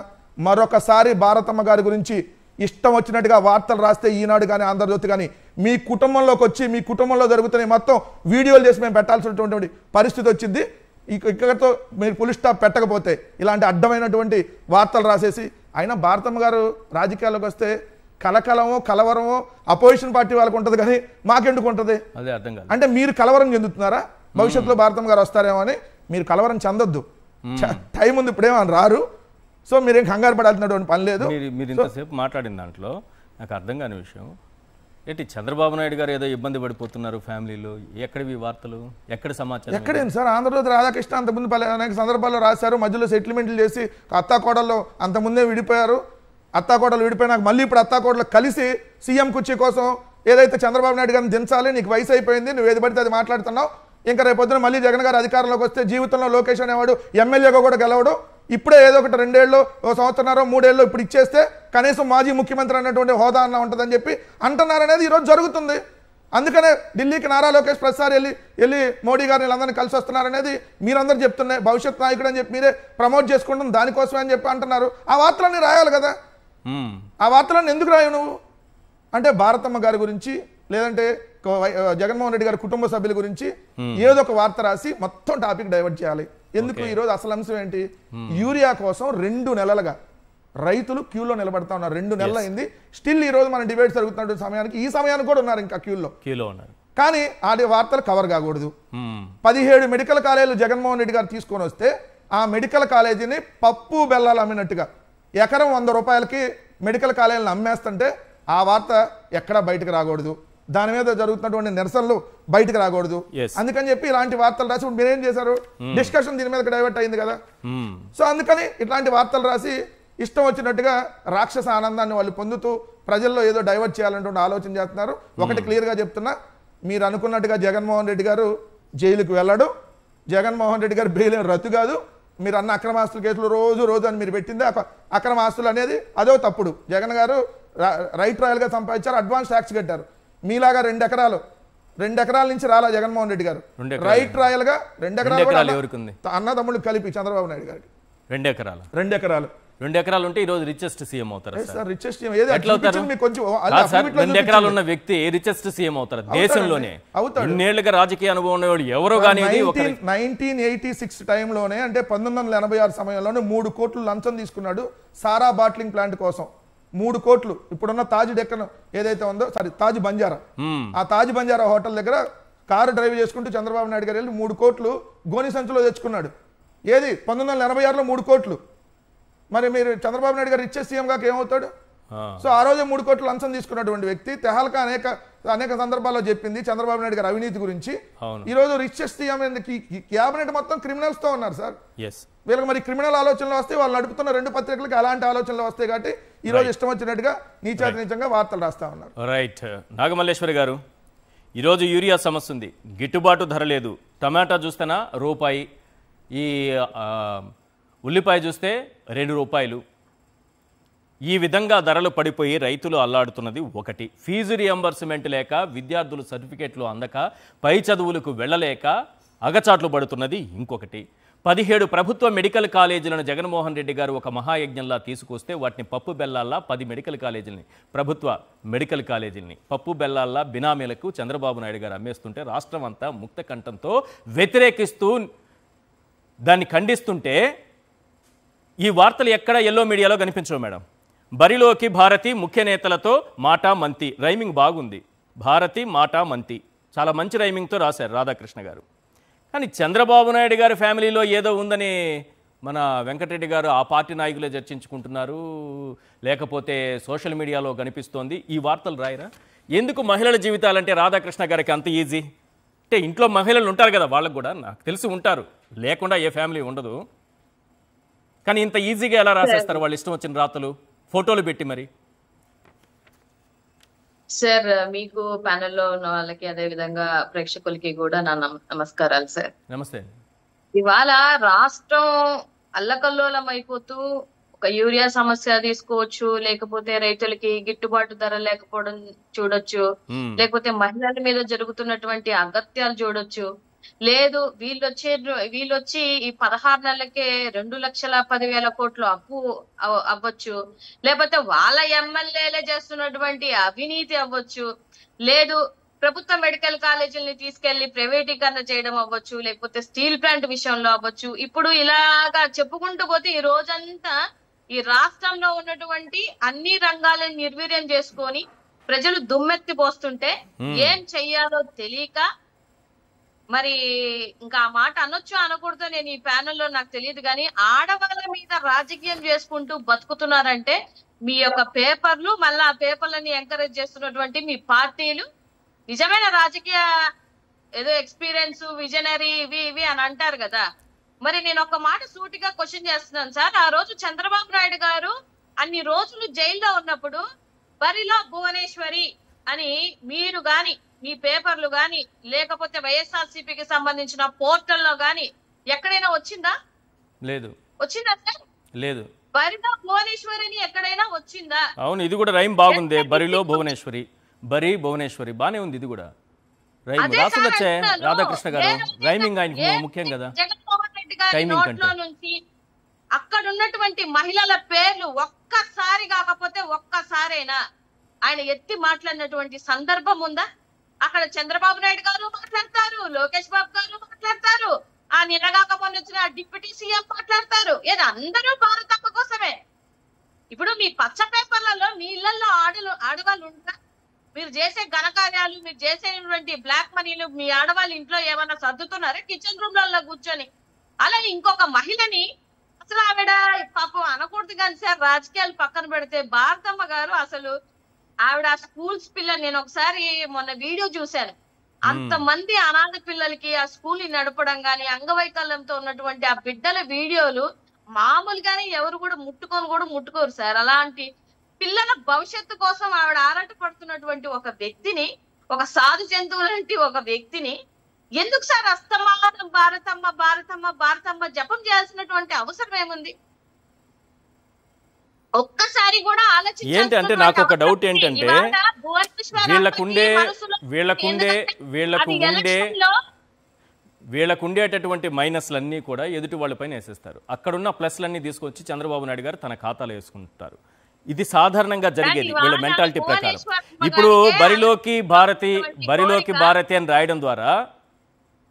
మరొకసారి భారతమ్మ గారి గురించి ఇష్టం వచ్చినట్టుగా వార్తలు రాస్తే ఈనాడు కానీ ఆంధ్రజ్యోతి కానీ మీ కుటుంబంలోకి వచ్చి మీ కుటుంబంలో జరుగుతున్న మొత్తం వీడియోలు చేసి మేము పెట్టాల్సినటువంటి పరిస్థితి వచ్చింది. ఇక్కడితో మీరు ఫుల్ స్టాప్ పెట్టకపోతే ఇలాంటి అడ్డమైనటువంటి వార్తలు రాసేసి. అయినా భారతమ్మ గారు రాజకీయాల్లోకి వస్తే కలకలమో కలవరమో అపోజిషన్ పార్టీ వాళ్ళకు ఉంటుంది కానీ మాకెందుకు ఉంటుంది? అదే అర్థం కాదు. అంటే మీరు కలవరం చెందుతున్నారా? భవిష్యత్తులో భారతమ్మ గారు వస్తారేమో అని మీరు కలవరం చెందొద్దు. టైం ఉంది, ఇప్పుడేమని రారు. సో మీరేం కంగారు పడాల్సినటువంటి పని లేదు. మీరు ఇంతసేపు మాట్లాడిన దాంట్లో నాకు అర్థం కాని విషయం ఏంటి, చంద్రబాబు నాయుడు గారు ఏదో ఇబ్బంది పడిపోతున్నారు ఫ్యామిలీలో, ఎక్కడివి వార్తలు, ఎక్కడ సమాచారం? ఎక్కడేంటి సార్? ఆంధ్రజ్యోతి రాధాకృష్ణ అంతకుముందు అనేక సందర్భాల్లో రాశారు, మధ్యలో సెటిల్మెంట్లు చేసి అత్తాకోడల్లో అంతకుముందే విడిపోయారు. అత్తాకోడలు విడిపోయినాక మళ్ళీ ఇప్పుడు అత్తాకోడలు కలిసి సీఎం కుర్చీ కోసం ఏదైతే చంద్రబాబు నాయుడు గారిని దించాలి, నీకు వయసు అయిపోయింది, నువ్వు ఏది పడితే అది మాట్లాడుతున్నావు, ఇంకా రేపొద్దున మళ్ళీ జగన్ గారు అధికారంలోకి వస్తే జీవితంలో లోకేష్ అనేవాడు ఎమ్మెల్యేగా కూడా గెలవడు, ఇప్పుడే ఏదో ఒకటి 2 ఏళ్ళు 1 సంవత్సరం 3 ఏళ్ళు ఇప్పుడు ఇచ్చేస్తే కనీసం మాజీ ముఖ్యమంత్రి అన్నటువంటి హోదా అన్న ఉంటుందని చెప్పి అంటున్నారనేది ఈరోజు జరుగుతుంది. అందుకనే ఢిల్లీకి నారా లోకేష్ ప్రతిసారి వెళ్ళి మోడీ గారిని వీళ్ళందరినీ కలిసి వస్తున్నారనేది మీరందరూ చెప్తున్నాయి. భవిష్యత్ నాయకుడు అని చెప్పి మీరే ప్రమోట్ చేసుకుంటాం దానికోసమే అని చెప్పి అంటున్నారు. ఆ వార్తలన్నీ రాయాలి కదా. ఆ వార్తలన్నీ ఎందుకు రాయవు నువ్వు? అంటే భారతమ్మ గారి గురించి లేదంటే జగన్మోహన్ రెడ్డి గారి కుటుంబ సభ్యుల గురించి ఏదో ఒక వార్త రాసి మొత్తం టాపిక్ డైవర్ట్ చేయాలి. ఎందుకు? ఈరోజు అసలు అంశం ఏంటి? యూరియా కోసం 2 నెలలుగా రైతులు క్యూలో నిలబడతా ఉన్నారు. 2 నెలలు అయింది. స్టిల్ ఈ రోజు మన డిబేట్ జరుగుతున్న సమయానికి ఈ సమయానికి కూడా ఉన్నారు ఇంకా క్యూలో ఉన్నారు. కానీ ఆ వార్తలు కవర్ కాకూడదు. 17 మెడికల్ కాలేజీలు జగన్మోహన్ రెడ్డి గారు తీసుకొని వస్తే ఆ మెడికల్ కాలేజీని పప్పు బెల్లాలు అమ్మినట్టుగా ఎకరం 100 రూపాయలకి మెడికల్ కాలేజీలను అమ్మేస్తుంటే ఆ వార్త ఎక్కడా బయటకు రాకూడదు. దాని మీద జరుగుతున్నటువంటి నిరసనలు బయటకు రాకూడదు. అందుకని చెప్పి ఇలాంటి వార్తలు రాసి మీరేం చేశారు? డిస్కషన్ దీని మీద డైవర్ట్ అయింది కదా. సో అందుకని ఇట్లాంటి వార్తలు రాసి ఇష్టం వచ్చినట్టుగా రాక్షస ఆనందాన్ని వాళ్ళు పొందుతూ ప్రజల్లో ఏదో డైవర్ట్ చేయాలన్నటువంటి ఆలోచన చేస్తున్నారు. ఒకటి క్లియర్గా చెప్తున్నా, మీరు అనుకున్నట్టుగా జగన్మోహన్ రెడ్డి గారు జైలుకు వెళ్ళడు. జగన్మోహన్ రెడ్డి గారు బెయిల్ రద్దు కాదు. మీరు అన్న అక్రమాస్తుల కేసులు రోజు అని మీరు పెట్టింది అక్రమాస్తులు అనేది అదో తప్పుడు. జగన్ గారు రైట్ రాయల్గా సంపాదించారు, అడ్వాన్స్ ట్యాక్స్ కట్టారు. మీలాగా 2 ఎకరాల నుంచి రాలా జగన్మోహన్ రెడ్డి గారు. రైట్ రాయల్ గా 2 ఎకరాలు అన్నదమ్ముళ్ళు కలిపి చంద్రబాబు నాయుడు గారికి 2 ఎకరాలు ఉంటే ఈ రోజు రిచెస్ట్ సీఎం అవుతారు. రిచెస్ట్ 2 ఎకరాలు ఉన్న వ్యక్తి రిచెస్ట్ సీఎం అవుతారు దేశంలోనే. ఇన్నేళ్లుగా రాజకీయ అనుభవం ఉన్నవాడు ఎవరో కానీ 1986 టైంలోనే అంటే 1986 సమయంలోనే 3 కోట్లు లంచం తీసుకున్నాడు సారా బాట్లింగ్ ప్లాంట్ కోసం. 3 కోట్లు. ఇప్పుడున్న తాజ్ డెక్కన్ ఏదైతే ఉందో తాజ్ బంజారా, ఆ తాజ్ బంజారా హోటల్ దగ్గర కారు డ్రైవ్ చేసుకుంటూ చంద్రబాబు నాయుడు గారు వెళ్ళి 3 కోట్లు గోని సంచులో తెచ్చుకున్నాడు. ఏది 1986లో 3 కోట్లు. మరి మీరు చంద్రబాబు నాయుడు గారు ఇచ్చే సీఎం గాక ఏమవుతాడు? సో ఆ రోజే 3 కోట్లు లంచం తీసుకున్నటువంటి వ్యక్తి. తెహల్కా అనేక సందర్భాల్లో చెప్పింది చంద్రబాబు నాయుడు గారి అవినీతి గురించి. ఈ రోజు రిచెస్ట్ సీఎం క్యాబినెట్ మొత్తం క్రిమినల్స్ తో ఉన్నారు సార్. వీళ్ళకి మరి క్రిమినల్ ఆలోచనలు వస్తే వాళ్ళు నడుపుతున్న 2 పత్రికలకి అలాంటి ఆలోచనలు వస్తాయి కాబట్టి ఈ రోజు ఇష్టం వచ్చినట్టుగా నీచాతినీచంగా వార్తలు రాస్తా ఉన్నారు. రైట్. నాగమల్లేశ్వరి గారు, ఈరోజు యూరియా సమస్య ఉంది, గిట్టుబాటు ధర లేదు. టమాటా చూస్తేనా రూపాయి, ఈ ఉల్లిపాయ చూస్తే 2 రూపాయలు. ఈ విధంగా ధరలు పడిపోయి రైతులు అల్లాడుతున్నది ఒకటి. ఫీజు రియంబర్స్మెంట్ లేక విద్యార్థులు సర్టిఫికెట్లు అందక పై చదువులకు వెళ్ళలేక అగచాట్లు పడుతున్నది ఇంకొకటి. 17 ప్రభుత్వ మెడికల్ కాలేజీలను జగన్మోహన్ రెడ్డి గారు ఒక మహాయజ్ఞంలా తీసుకొస్తే వాటిని పప్పు బెల్లాల్లా 10 మెడికల్ కాలేజీలని, ప్రభుత్వ మెడికల్ కాలేజీలని పప్పు బెల్లాల్లా బినామీలకు చంద్రబాబు నాయుడు గారు అమ్మేస్తుంటే రాష్ట్రం అంతా ముక్త కంఠంతో వ్యతిరేకిస్తూ దాన్ని ఖండిస్తుంటే ఈ వార్తలు ఎక్కడ ఎల్లో మీడియాలో కనిపించవు మేడం. బరిలోకి భారతి ముఖ్య నేతలతో మాటా మంతి. రైమింగ్ బాగుంది. భారతి మాటా మంతి చాలా మంచి రైమింగ్తో రాశారు రాధాకృష్ణ గారు. కానీ చంద్రబాబు నాయుడు గారి ఫ్యామిలీలో ఏదో ఉందని మన వెంకటరెడ్డి గారు ఆ పార్టీ నాయకులే చర్చించుకుంటున్నారు, లేకపోతే సోషల్ మీడియాలో కనిపిస్తోంది. ఈ వార్తలు రాయరా? ఎందుకు మహిళల జీవితాలంటే రాధాకృష్ణ గారికి అంత ఈజీ? అంటే ఇంట్లో మహిళలు ఉంటారు కదా, వాళ్ళకు కూడా నాకు తెలిసి ఉంటారు, లేకుండా ఏ ఫ్యామిలీ ఉండదు. కానీ ఇంత ఈజీగా ఎలా రాసేస్తారు వాళ్ళు ఇష్టం వచ్చిన రాతలు, ఫోటోలు పెట్టి? మరి సార్ మీకు ప్యానెల్లో ఉన్న వాళ్ళకి అదే విధంగా ప్రేక్షకులకి కూడా నా నమస్కారాలు సార్. నమస్తే. ఇవాళ రాష్ట్రం అల్లకల్లోలం అయిపోతూ ఒక యూరియా సమస్య తీసుకోవచ్చు, లేకపోతే రైతులకి గిట్టుబాటు ధర లేకపోవడం చూడొచ్చు, లేకపోతే మహిళల మీద జరుగుతున్నటువంటి అగత్యాలు చూడొచ్చు, లేదు వీళ్ళొచ్చి ఈ 16 నెలలకే 2,10,000 కోట్లు అప్పు అవ్వచ్చు, లేకపోతే వాళ్ళ ఎమ్మెల్యేలే చేస్తున్నటువంటి అవినీతి అవ్వచ్చు, లేదు ప్రభుత్వ మెడికల్ కాలేజీలని తీసుకెళ్లి ప్రైవేటీకరణ చేయడం అవ్వచ్చు, లేకపోతే స్టీల్ ప్లాంట్ విషయంలో అవ్వచ్చు. ఇప్పుడు ఇలాగా చెప్పుకుంటూ పోతే ఈ రోజంతా ఈ రాష్ట్రంలో ఉన్నటువంటి అన్ని రంగాలను నిర్వీర్యం చేసుకొని ప్రజలు దుమ్మెత్తి పోస్తుంటే ఏం చెయ్యాలో తెలియక, మరి ఇంకా ఆ మాట అనొచ్చు అనకూడదు నేను ఈ ప్యానెల్లో నాకు తెలియదు కానీ, ఆడవాళ్ళ మీద రాజకీయం చేసుకుంటూ బతుకుతున్నారంటే మీ యొక్క పేపర్లు, మళ్ళీ ఆ పేపర్లని ఎంకరేజ్ చేస్తున్నటువంటి మీ పార్టీలు నిజమైన రాజకీయ ఏదో ఎక్స్పీరియన్స్ విజనరీ ఇవి అని అంటారు కదా. మరి నేను ఒక మాట సూటిగా క్వశ్చన్ చేస్తున్నాను సార్. ఆ రోజు చంద్రబాబు నాయుడు గారు అన్ని రోజులు జైల్లో ఉన్నప్పుడు బరిలో భువనేశ్వరి అని మీరు గాని, మీ పేపర్లు గాని, లేకపోతే వైఎస్ఆర్సీపీకి సంబంధించిన పోర్టల్లో గాని ఎక్కడైనా వచ్చిందా? లేదు. వచ్చిందా సార్? లేదు. బరిలో భువనేశ్వరి అని ఎక్కడైనా వచ్చిందా? అవును, ఇది కూడా రైమ్ బాగుంది. బరిలో భువనేశ్వరి, బరి భువనేశ్వరి బానే ఉంది. ఇది కూడా రైమ్ రాసులొచ్చే రాధాకృష్ణ గారు. రైమింగ్ ఆయన ముఖ్యం కదా. జగన్మోహన్ రెడ్డి గారి నోట్లో నుంచి అక్కడ ఉన్నటువంటి మహిళల పేర్లు ఒక్కసారి కాకపోతే ఒక్కసారైనా ఆయన ఎత్తి మాట్లాడినటువంటి సందర్భం ఉందా? అక్కడ చంద్రబాబు నాయుడు గారు మాట్లాడతారు, లోకేష్ బాబు గారు మాట్లాడతారు, ఆ నిన్నగాకపోతే వచ్చిన డిప్యూటీ సీఎం మాట్లాడతారు. ఏదో అందరూ భారతమ్మ కోసమే. ఇప్పుడు మీ పచ్చ పేపర్లలో మీ ఇళ్లలో ఆడవాళ్ళు ఉంటారు. మీరు చేసే ఘనకార్యాలు, మీరు చేసేటువంటి బ్లాక్ మనీలు మీ ఆడవాళ్ళు ఇంట్లో ఏమైనా సర్దుతున్నారా కిచెన్ రూమ్లలో కూర్చొని? అలాగే ఇంకొక మహిళని అసలు ఆవిడ పాపం అనకూడదు కానీ సార్, రాజకీయాలు పక్కన పెడితే భారతమ్మ గారు అసలు ఆవిడ స్కూల్స్ పిల్లలు, నేను ఒకసారి మొన్న వీడియో చూశాను, అంతమంది అనాథ పిల్లలకి ఆ స్కూల్ నడపడం గాని, అంగవైకల్యంతో ఉన్నటువంటి ఆ బిడ్డల వీడియోలు మామూలుగానే ఎవరు కూడా ముట్టుకోరు సార్. అలాంటి పిల్లల భవిష్యత్తు కోసం ఆవిడ ఆరాట పడుతున్నటువంటి ఒక వ్యక్తిని, ఒక సాధు జంతువు లాంటి ఒక వ్యక్తిని ఎందుకు సార్ అస్తమానం భారతమ్మ భారతమ్మ భారతమ్మ జపం చేయాల్సినటువంటి అవసరం ఏముంది? ఒక్కసారి కూడా ఆలోచించాలి. ఏంటంటే నాకు ఒక డౌట్ ఏంటంటే, వీళ్ళకుండేటటువంటి మైనస్లన్నీ కూడా ఎదుటి వాళ్ళపైన వేసేస్తారు. అక్కడున్న ప్లస్లన్నీ తీసుకొచ్చి చంద్రబాబు నాయుడు గారు తన ఖాతాలో వేసుకుంటారు. ఇది సాధారణంగా జరిగేది వీళ్ళ మెంటాలిటీ ప్రకారం. ఇప్పుడు బరిలోకి భారతి అని రాయడం ద్వారా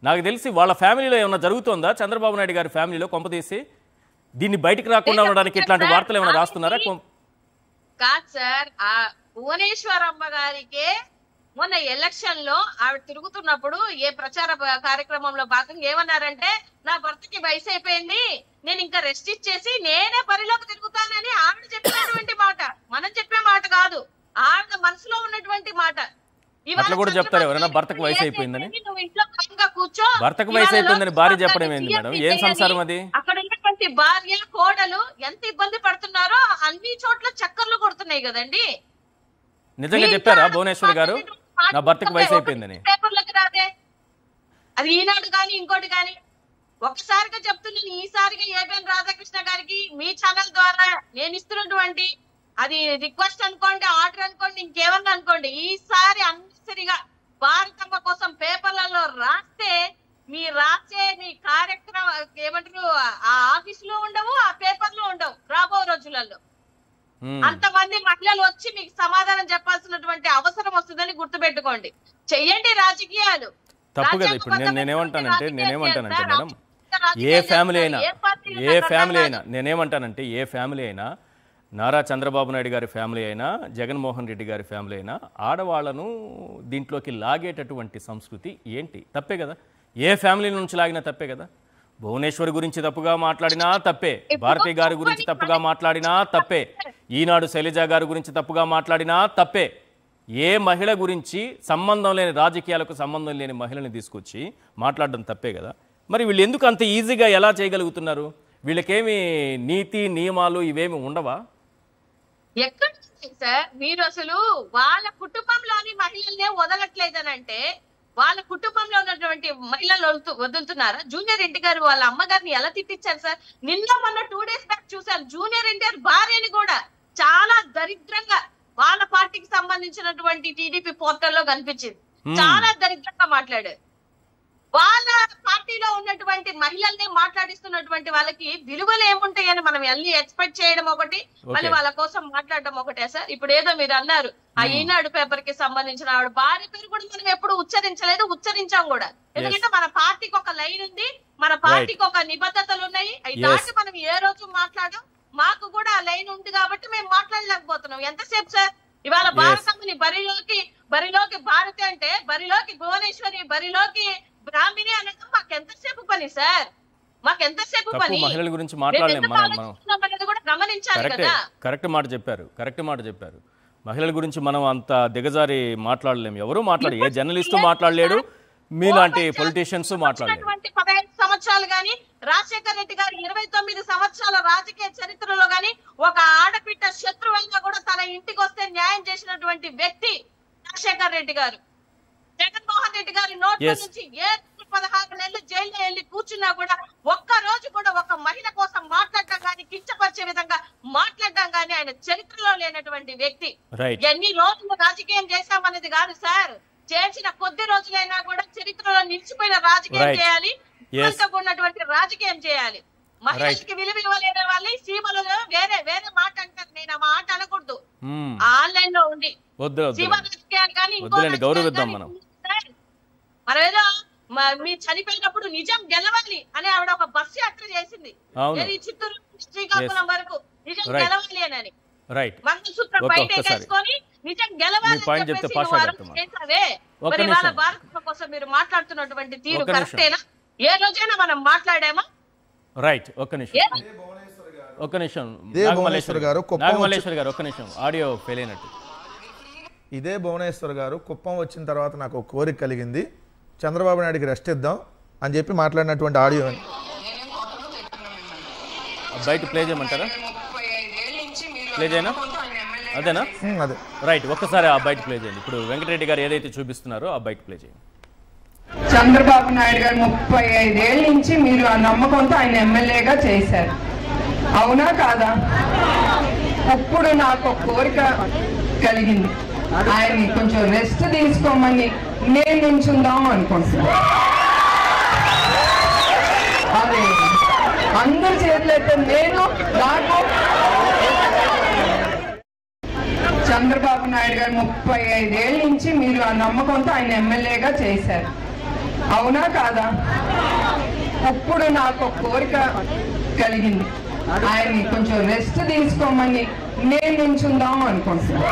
నాకు తెలిసి వాళ్ళ ఫ్యామిలీలో ఏమైనా జరుగుతుందా? చంద్రబాబు నాయుడు గారి ఫ్యామిలీలో కొంపదీసి దీన్ని బయటికి రాకుండా ఉండడానికి ఇట్లాంటి వార్తలు ఏమైనా రాస్తున్నారా? కాదు సార్, ఆ భువనేశ్వరమ్మ గారికి మొన్న ఎలక్షన్ లో ఆవిడ తిరుగుతున్నప్పుడు ఏ ప్రచార కార్యక్రమంలో భాగంగా ఏమన్నారంటే, నా భర్తకి వయసు అయిపోయింది, నేను ఇంకా రెస్ట్ ఇచ్చేసి నేనే బరిలోకి తిరుగుతానని ఆవిడ చెప్పినటువంటి మాట, మనం చెప్పే మాట కాదు, ఆవిడ మనసులో ఉన్నటువంటి మాట. అట్లా కూడా చెప్తారు ఎవరైనా భర్తకు వయసు అయిపోయిందని? నువ్వు ఇంట్లో కామ్గా కూర్చో. భర్తకు వయసు అయిపోయిందని భార్య చెప్పడం ఏంది మేడం? ఏం సంసారం అది? అక్కడ ఉన్నటువంటి భార్య కోడలు ఎంత ఇబ్బంది పడుతున్నారో అన్ని చోట్ల చక్కర్లు కొడుతున్నాయి కదండి. నిజంగా చెప్పారా భువనేశ్వరి గారు నా భర్తకు వయసు అయిపోయిందని? పేపర్లకు రాదే, అది ఈనాడు కానీ ఇంకోటి కానీ. ఒకసారిగా చెప్తున్నాను, ఈసారిగా ఏబిఎన్ రాధాకృష్ణ గారికి మీ ఛానల్ ద్వారా నేను ఇస్తున్నటువంటి అది రిక్వెస్ట్ అనుకోండి, ఆర్డర్ అనుకోండి, ఇంకేమన్నా అనుకోండి, ఈసారి అన్నసరిగా భారతమ్మ కోసం పేపర్లలో రాస్తే మీ రాసే మీ కార్యక్రమం ఏమంటారు ఆ ఆఫీసులో ఉండవు, ఆ పేపర్లో ఉండవు రాబో రోజులలో. అంతమంది మహిళలు వచ్చి మీకు సమాధానం చెప్పాల్సినటువంటి అవసరం వస్తుందని గుర్తుపెట్టుకోండి. చెయ్యండి రాజకీయాలు. తప్పు కదా. ఇప్పుడు నేనేమంటానంటే మేడం, ఏ ఫ్యామిలీ అయినా నారా చంద్రబాబు నాయుడు గారి ఫ్యామిలీ అయినా, జగన్మోహన్ రెడ్డి గారి ఫ్యామిలీ అయినా ఆడవాళ్లను దీంట్లోకి లాగేటటువంటి సంస్కృతి ఏంటి? తప్పే కదా. ఏ ఫ్యామిలీ నుంచి లాగినా తప్పే కదా. భువనేశ్వరి గురించి తప్పుగా మాట్లాడినా తప్పే, భారతి గారి గురించి తప్పుగా మాట్లాడినా తప్పే, ఈనాడు శైలజ గారి గురించి తప్పుగా మాట్లాడినా తప్పే. ఏ మహిళ గురించి సంబంధం లేని, రాజకీయాలకు సంబంధం లేని మహిళని తీసుకొచ్చి మాట్లాడడం తప్పే కదా. మరి వీళ్ళు ఎందుకు అంత ఈజీగా ఎలా చేయగలుగుతున్నారు? వీళ్ళకేమి నీతి నియమాలు ఇవేమి ఉండవా? ఎక్కడ సార్ మీరు అసలు వాళ్ళ కుటుంబంలోని మహిళల్నే వదలట్లేదనంటే వాళ్ళ కుటుంబంలో ఉన్నటువంటి మహిళలు వదులుతున్నారా? జూనియర్ ఎన్టీఆర్ వాళ్ళ అమ్మగారిని ఎలా తిట్టించారు సార్? నిన్న మొన్న 2 days బ్యాక్ చూశాను, జూనియర్ ఎన్టీఆర్ భార్యని కూడా చాలా దరిద్రంగా వాళ్ళ పార్టీకి సంబంధించినటువంటి టీడీపీ పోర్టల్లో కనిపించింది. చాలా దరిద్రంగా మాట్లాడారు. వాళ్ళ పార్టీలో ఉన్నటువంటి మహిళల్ని మాట్లాడిస్తున్నటువంటి వాళ్ళకి విలువలు ఏముంటాయని మనం వెళ్ళి ఎక్స్పెక్ట్ చేయడం ఒకటి, మళ్ళీ వాళ్ళ కోసం మాట్లాడడం ఒకటే సార్. ఇప్పుడు ఏదో మీరు అన్నారు ఆ ఈనాడు పేపర్ కి సంబంధించిన ఆవిడ భార్య పేరు కూడా మనం ఎప్పుడు ఉచ్చరించలేదు, ఉచ్చరించాం కూడా. ఎందుకంటే మన పార్టీకి ఒక లైన్ ఉంది, మన పార్టీకి ఒక నిబద్ధతలు ఉన్నాయి. అవి దాటి మనం ఏ రోజు మాట్లాడడం, మాకు కూడా ఆ లైన్ ఉంది కాబట్టి మేము మాట్లాడలేకపోతున్నాం. ఎంతసేపు సార్? ఇవాళ భారతమ్మని బరిలోకి భారతి అంటే బరిలోకి భువనేశ్వరి, బరిలోకి బ్రాహ్మిణి అనేది మాకెంతసేపు పని సార్? మాకెంతసేపు పని? మహిళల గురించి మాట్లాడలేం మనం. కూడా గమనించాలి కదా. కరెక్ట్ మాట చెప్పారు. మహిళల గురించి మనం అంత దిగజారి మాట్లాడలేము. ఎవరు మాట్లాడు, ఏ జర్నలిస్టు మాట్లాడలేడు, మీలాంటి పొలిటీషియన్స్ మాట్లాడలేరు. 15 సంవత్సరాలు గాని రాజశేఖర్ రెడ్డి గారు 29 సంవత్సరాల రాజకీయ చరిత్రలో గాని ఒక ఆడపిట్ట శత్రువైనా కూడా తన ఇంటికి వస్తే న్యాయం చేసినటువంటి వ్యక్తి రాజశేఖర్ రెడ్డి గారు. జగన్మోహన్ రెడ్డి గారి నోట్ల నుంచి 16 నెలలు జైల్లో వెళ్ళి కూర్చున్నా కూడా ఒక్క రోజు కూడా ఒక మహిళ కోసం మాట్లాడటం గానీ, కించపరిచే విధంగా మాట్లాడటం గానీ ఆయన చరిత్రలో లేనటువంటి వ్యక్తి. ఎన్ని రోజులు రాజకీయం చేశామనేది కాదు సార్, చేసిన కొద్ది రోజులైనా కూడా చరిత్రలో నిలిచిపోయిన రాజకీయం చేయాలి, ఉన్నటువంటి రాజకీయం చేయాలి. మహిళలకి విలువ ఇవ్వలేని వాళ్ళు సీమలలో వేరే మాట అంటారు. నేను ఆ మాట అనకూడదు. ఆన్లైన్ లో ఉండి సీమ రాజకీయాలు కానీ మనం ఏదో మీరు చనిపోయినప్పుడు నిజం గెలవాలి అని ఆవిడ ఒక బస్సు యాత్ర చేసింది. చిత్తూరు శ్రీకాకుళం వరకు నిజం గెలవాలి అని మంగళసూత్రం బయట వేసుకొని నిజం గెలవాలి మరి వాళ్ళ భారత కోసం మీరు మాట్లాడుతున్నటువంటి తీరు కరెక్టేనా? ఏ రోజైనా మనం మాట్లాడామా? రైట్, ఒక్క నిమిషం నాగమల్లేశ్వర్ గారు ఒక్క నిమిషం, ఆడియో ఫెయిల్ అయినట్టు. ఇదే భువనేశ్వర్ గారు కుప్పం వచ్చిన తర్వాత నాకు ఒక కోరిక కలిగింది, చంద్రబాబు నాయుడికి రెస్ట్ ఇద్దాం అని చెప్పి మాట్లాడినటువంటి ఆడియో. బయట ప్లే చేయమంటారా? ప్లే చేయనా? అదేనా? అదే. రైట్, ఒక్కసారి ఆ బయట ప్లే చేయండి. ఇప్పుడు వెంకటరెడ్డి గారు ఏదైతే చూపిస్తున్నారో ఆ బయట ప్లే చేయండి. చంద్రబాబు నాయుడు గారు 35 ఏళ్ళ నుంచి మీరు ఆ నమ్మకంతో ఆయన ఎమ్మెల్యేగా చేశారు, అవునా కాదా? అప్పుడు నాకు ఒక కోరిక కలిగింది, ఆయన్ని కొంచెం రెస్ట్ తీసుకోమని నేను నుంచుందాం అనుకుంటున్నాను. అదే అందరి చేతులైతే నేను నాకు చంద్రబాబు నాయుడు గారు 35 ఏళ్ళ నుంచి మీరు ఆ నమ్మకంతో ఆయన ఎమ్మెల్యేగా చేశారు, అవునా కాదా? అప్పుడు నాకు ఒక కోరిక కలిగింది, ఆయన్ని కొంచెం రెస్ట్ తీసుకోమని నేను నుంచుందాం అనుకుంటున్నాను.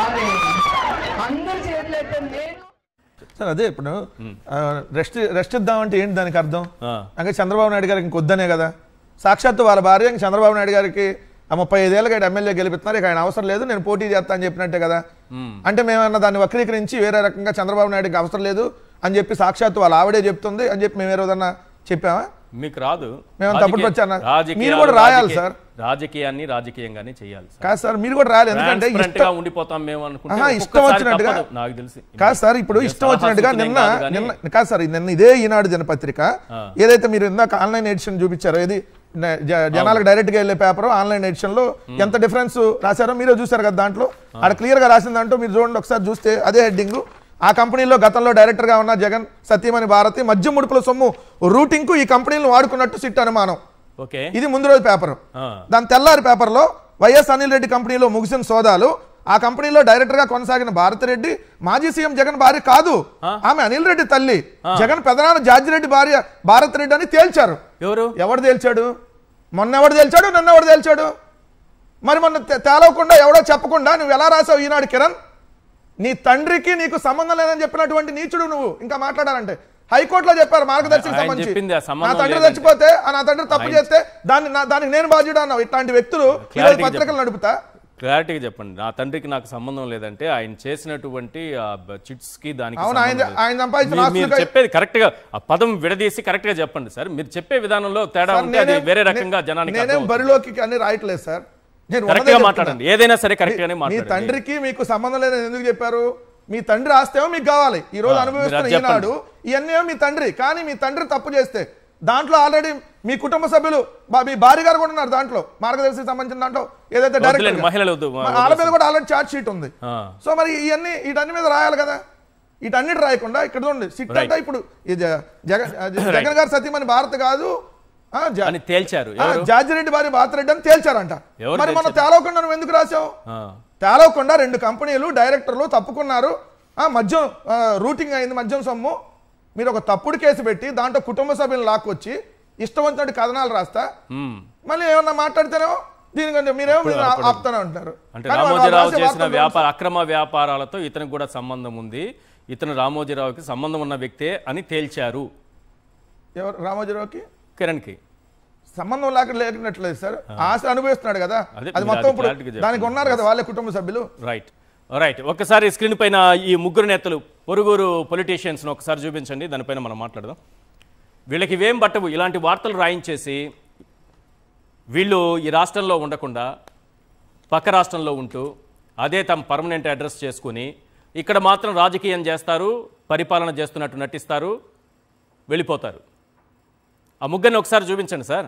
అదే అందరి చేతులైతే నేను సార్ అదే ఇప్పుడు రెస్ట్ ఇద్దామంటే ఏంటి దానికి అర్థం? అంటే చంద్రబాబు నాయుడు గారికి ఇంకొద్దనే కదా, సాక్షాత్తు వాళ్ళ భార్య చంద్రబాబు నాయుడు గారికి 35 ఏళ్ళకి ఎమ్మెల్యే గెలిపిస్తున్నారు, ఇక ఆయన అవసరం లేదు, నేను పోటీ చేస్తా అని చెప్పినట్టే కదా. అంటే మేమన్నా దాన్ని వక్రీకరించి వేరే రకంగా చంద్రబాబు నాయుడుకి అవసరం లేదు అని చెప్పి సాక్షాత్తు వాళ్ళ ఆవిడే చెప్తుంది అని చెప్పి మేము ఏదన్నా చెప్పామా? మీకు రాదు, మేము తప్పుడు వచ్చాను. మీరు కూడా రాయాలి సార్, రాజకీయాన్ని రాజకీయంగానే చేయాలి. కాదు సార్, మీరు కూడా రాయాలి. ఎందుకంటే ఉండిపోతాం మేము ఇష్టం వచ్చినట్టుగా నాకు తెలిసి కాదు సార్. ఇప్పుడు ఇష్టం వచ్చినట్టుగా నిన్న కాదు సార్, నిన్న ఇదే ఈనాడు దినపత్రిక ఏదైతే మీరు ఇందాక ఆన్లైన్ ఎడిషన్ చూపించారో, ఏది జనాలకు డైరెక్ట్ గా వెళ్ళే పేపర్ ఆన్లైన్ ఎడిషన్ లో ఎంత డిఫరెన్స్ రాశారో మీరే చూసారు కదా. దాంట్లో అక్కడ క్లియర్ గా రాసిన దాంట్లో మీరు చూడండి ఒకసారి చూస్తే అదే హెడ్డింగ్. ఆ కంపెనీలో గతంలో డైరెక్టర్ గా ఉన్న జగన్ సత్యమణి భారతి మద్యం ముడుపుల సొమ్ము రూటింగ్ కు ఈ కంపెనీలను వాడుకున్నట్టు సిట్ అనుమానం. ఇది ముందు రోజు పేపర్. దాని తెల్లారి పేపర్ లో వైఎస్ అనిల్ రెడ్డి కంపెనీలో ముగిసిన సోదాలు, ఆ కంపెనీలో డైరెక్టర్ గా కొనసాగిన భారతిరెడ్డి మాజీ సీఎం జగన్ భార్య కాదు, ఆమె అనిల్ రెడ్డి తల్లి, జగన్ పెదనాన్న జార్జిరెడ్డి భార్య భారతిరెడ్డి అని తేల్చారు. ఎవడు తేల్చాడు? మొన్న ఎవడు తేల్చాడు, నిన్న ఎవడు తేల్చాడు? మరి మొన్న తేలవకుండా ఎవడో చెప్పకుండా నువ్వు ఎలా రాసావు ఈనాడు కిరణ్? నీ తండ్రికి నీకు సంబంధం లేదని చెప్పినటువంటి నీచుడు నువ్వు. ఇంకా మాట్లాడాలంటే హైకోర్టులో చెప్పారు మార్గదర్శికి సంబంధించి, నా తండ్రి చచ్చిపోతే నా తండ్రి తప్పు చేస్తే దానికి నేను బాధ్యుడు అన్నావు. ఇట్లాంటి వ్యక్తులు పత్రికలు నడుపుతా క్లారిటీగా చెప్పండి. నా తండ్రికి నాకు సంబంధం లేదంటే ఆయన చేసినటువంటి చిట్స్ కి దానికి మీరు చెప్పేది కరెక్ట్ గా ఆ పదం విడదీసి కరెక్ట్ గా చెప్పండి సార్. మీరు చెప్పే విధానంలో తేడా ఉంటే అది వేరే రకంగా జనానికి. నేనేం బరిలోకి అన్ని రాయట్లేదు సార్. నేను కరెక్ట్ గా మాట్లాడండి, ఏదైనా సరే కరెక్ట్ గానే మీ మాట్లాడండి. తండ్రికి మీకు సంబంధం లేదని ఎందుకు చెప్పారు? మీ తండ్రి ఆస్తేమో మీకు కావాలి, ఈ రోజు అనుభవిస్తున్న మీరు చెప్పండి. ఈనాడు ఇవన్నీ మీ తండ్రి. కానీ మీ తండ్రి తప్పు చేస్తే దాంట్లో ఆల్రెడీ మీ కుటుంబ సభ్యులు మీ భార్య గారు కూడా ఉన్నారు దాంట్లో, మార్గదర్శికి సంబంధించిన దాంట్లో ఏదైతే డైరెక్టర్ మహిళలు వాళ్ళ మీద కూడా ఆల్రెడీ ఛార్జ్ షీట్ ఉంది. సో మరి ఇవన్నీ వీటన్ని మీద రాయాలి కదా, వీటన్నిటి రాయకుండా ఇక్కడ చూడండి సిట్ అంటే ఇప్పుడు జగన్ గారు సతీమణి భారత్ కాదు అని తేల్చారు. జార్జిరెడ్డి భార్య భారతరెడ్డి అని తేల్చారంట. మరి మనం తేలవకుండా నువ్వు ఎందుకు రాసావు? తేలవకుండా 2 కంపెనీలు డైరెక్టర్లు తప్పుకున్నారు, మద్యం రూటింగ్ అయింది, మద్యం సొమ్ము. మీరు ఒక తప్పుడు కేసు పెట్టి దాంట్లో కుటుంబ సభ్యులను లాక్కొచ్చి ఇష్టం వచ్చినట్టు కథనాలు రాస్తా మళ్ళీ ఏమన్నా మాట్లాడితేనేమో దీనికంటే మీరేమో మీరు ఆపుతూనే ఉంటారు. అంటే రామోజీరావు చేసిన అక్రమ వ్యాపారాలతో ఇతనికి కూడా సంబంధం ఉంది, ఇతను రామోజీరావుకి సంబంధం ఉన్న వ్యక్తే అని తేల్చారు. ఎవరు రామోజీరావుకి? కిరణ్కి సంబంధం లేకున్నట్లేదు సార్, ఆశ అనుభవిస్తున్నాడు కదా, అది మొత్తం ఇప్పుడు దానికి ఉన్నారు కదా వాళ్ళే కుటుంబ సభ్యులు. Right right. ఒక్కసారి స్క్రీన్ పైన ఈ ముగ్గురు నేతలు పొరుగురు పొలిటీషియన్స్ను ఒకసారి చూపించండి, దానిపైన మనం మాట్లాడదాం. వీళ్ళకి ఇవేం పట్టవు, ఇలాంటి వార్తలు రాయించేసి వీళ్ళు ఈ రాష్ట్రంలో ఉండకుండా పక్క రాష్ట్రంలో ఉంటూ అదే తమ పర్మనెంట్ అడ్రస్ చేసుకుని ఇక్కడ మాత్రం రాజకీయం చేస్తారు, పరిపాలన చేస్తున్నట్టు నటిస్తారు, వెళ్ళిపోతారు. ఆ ముగ్గురిని ఒకసారి చూపించండి సార్.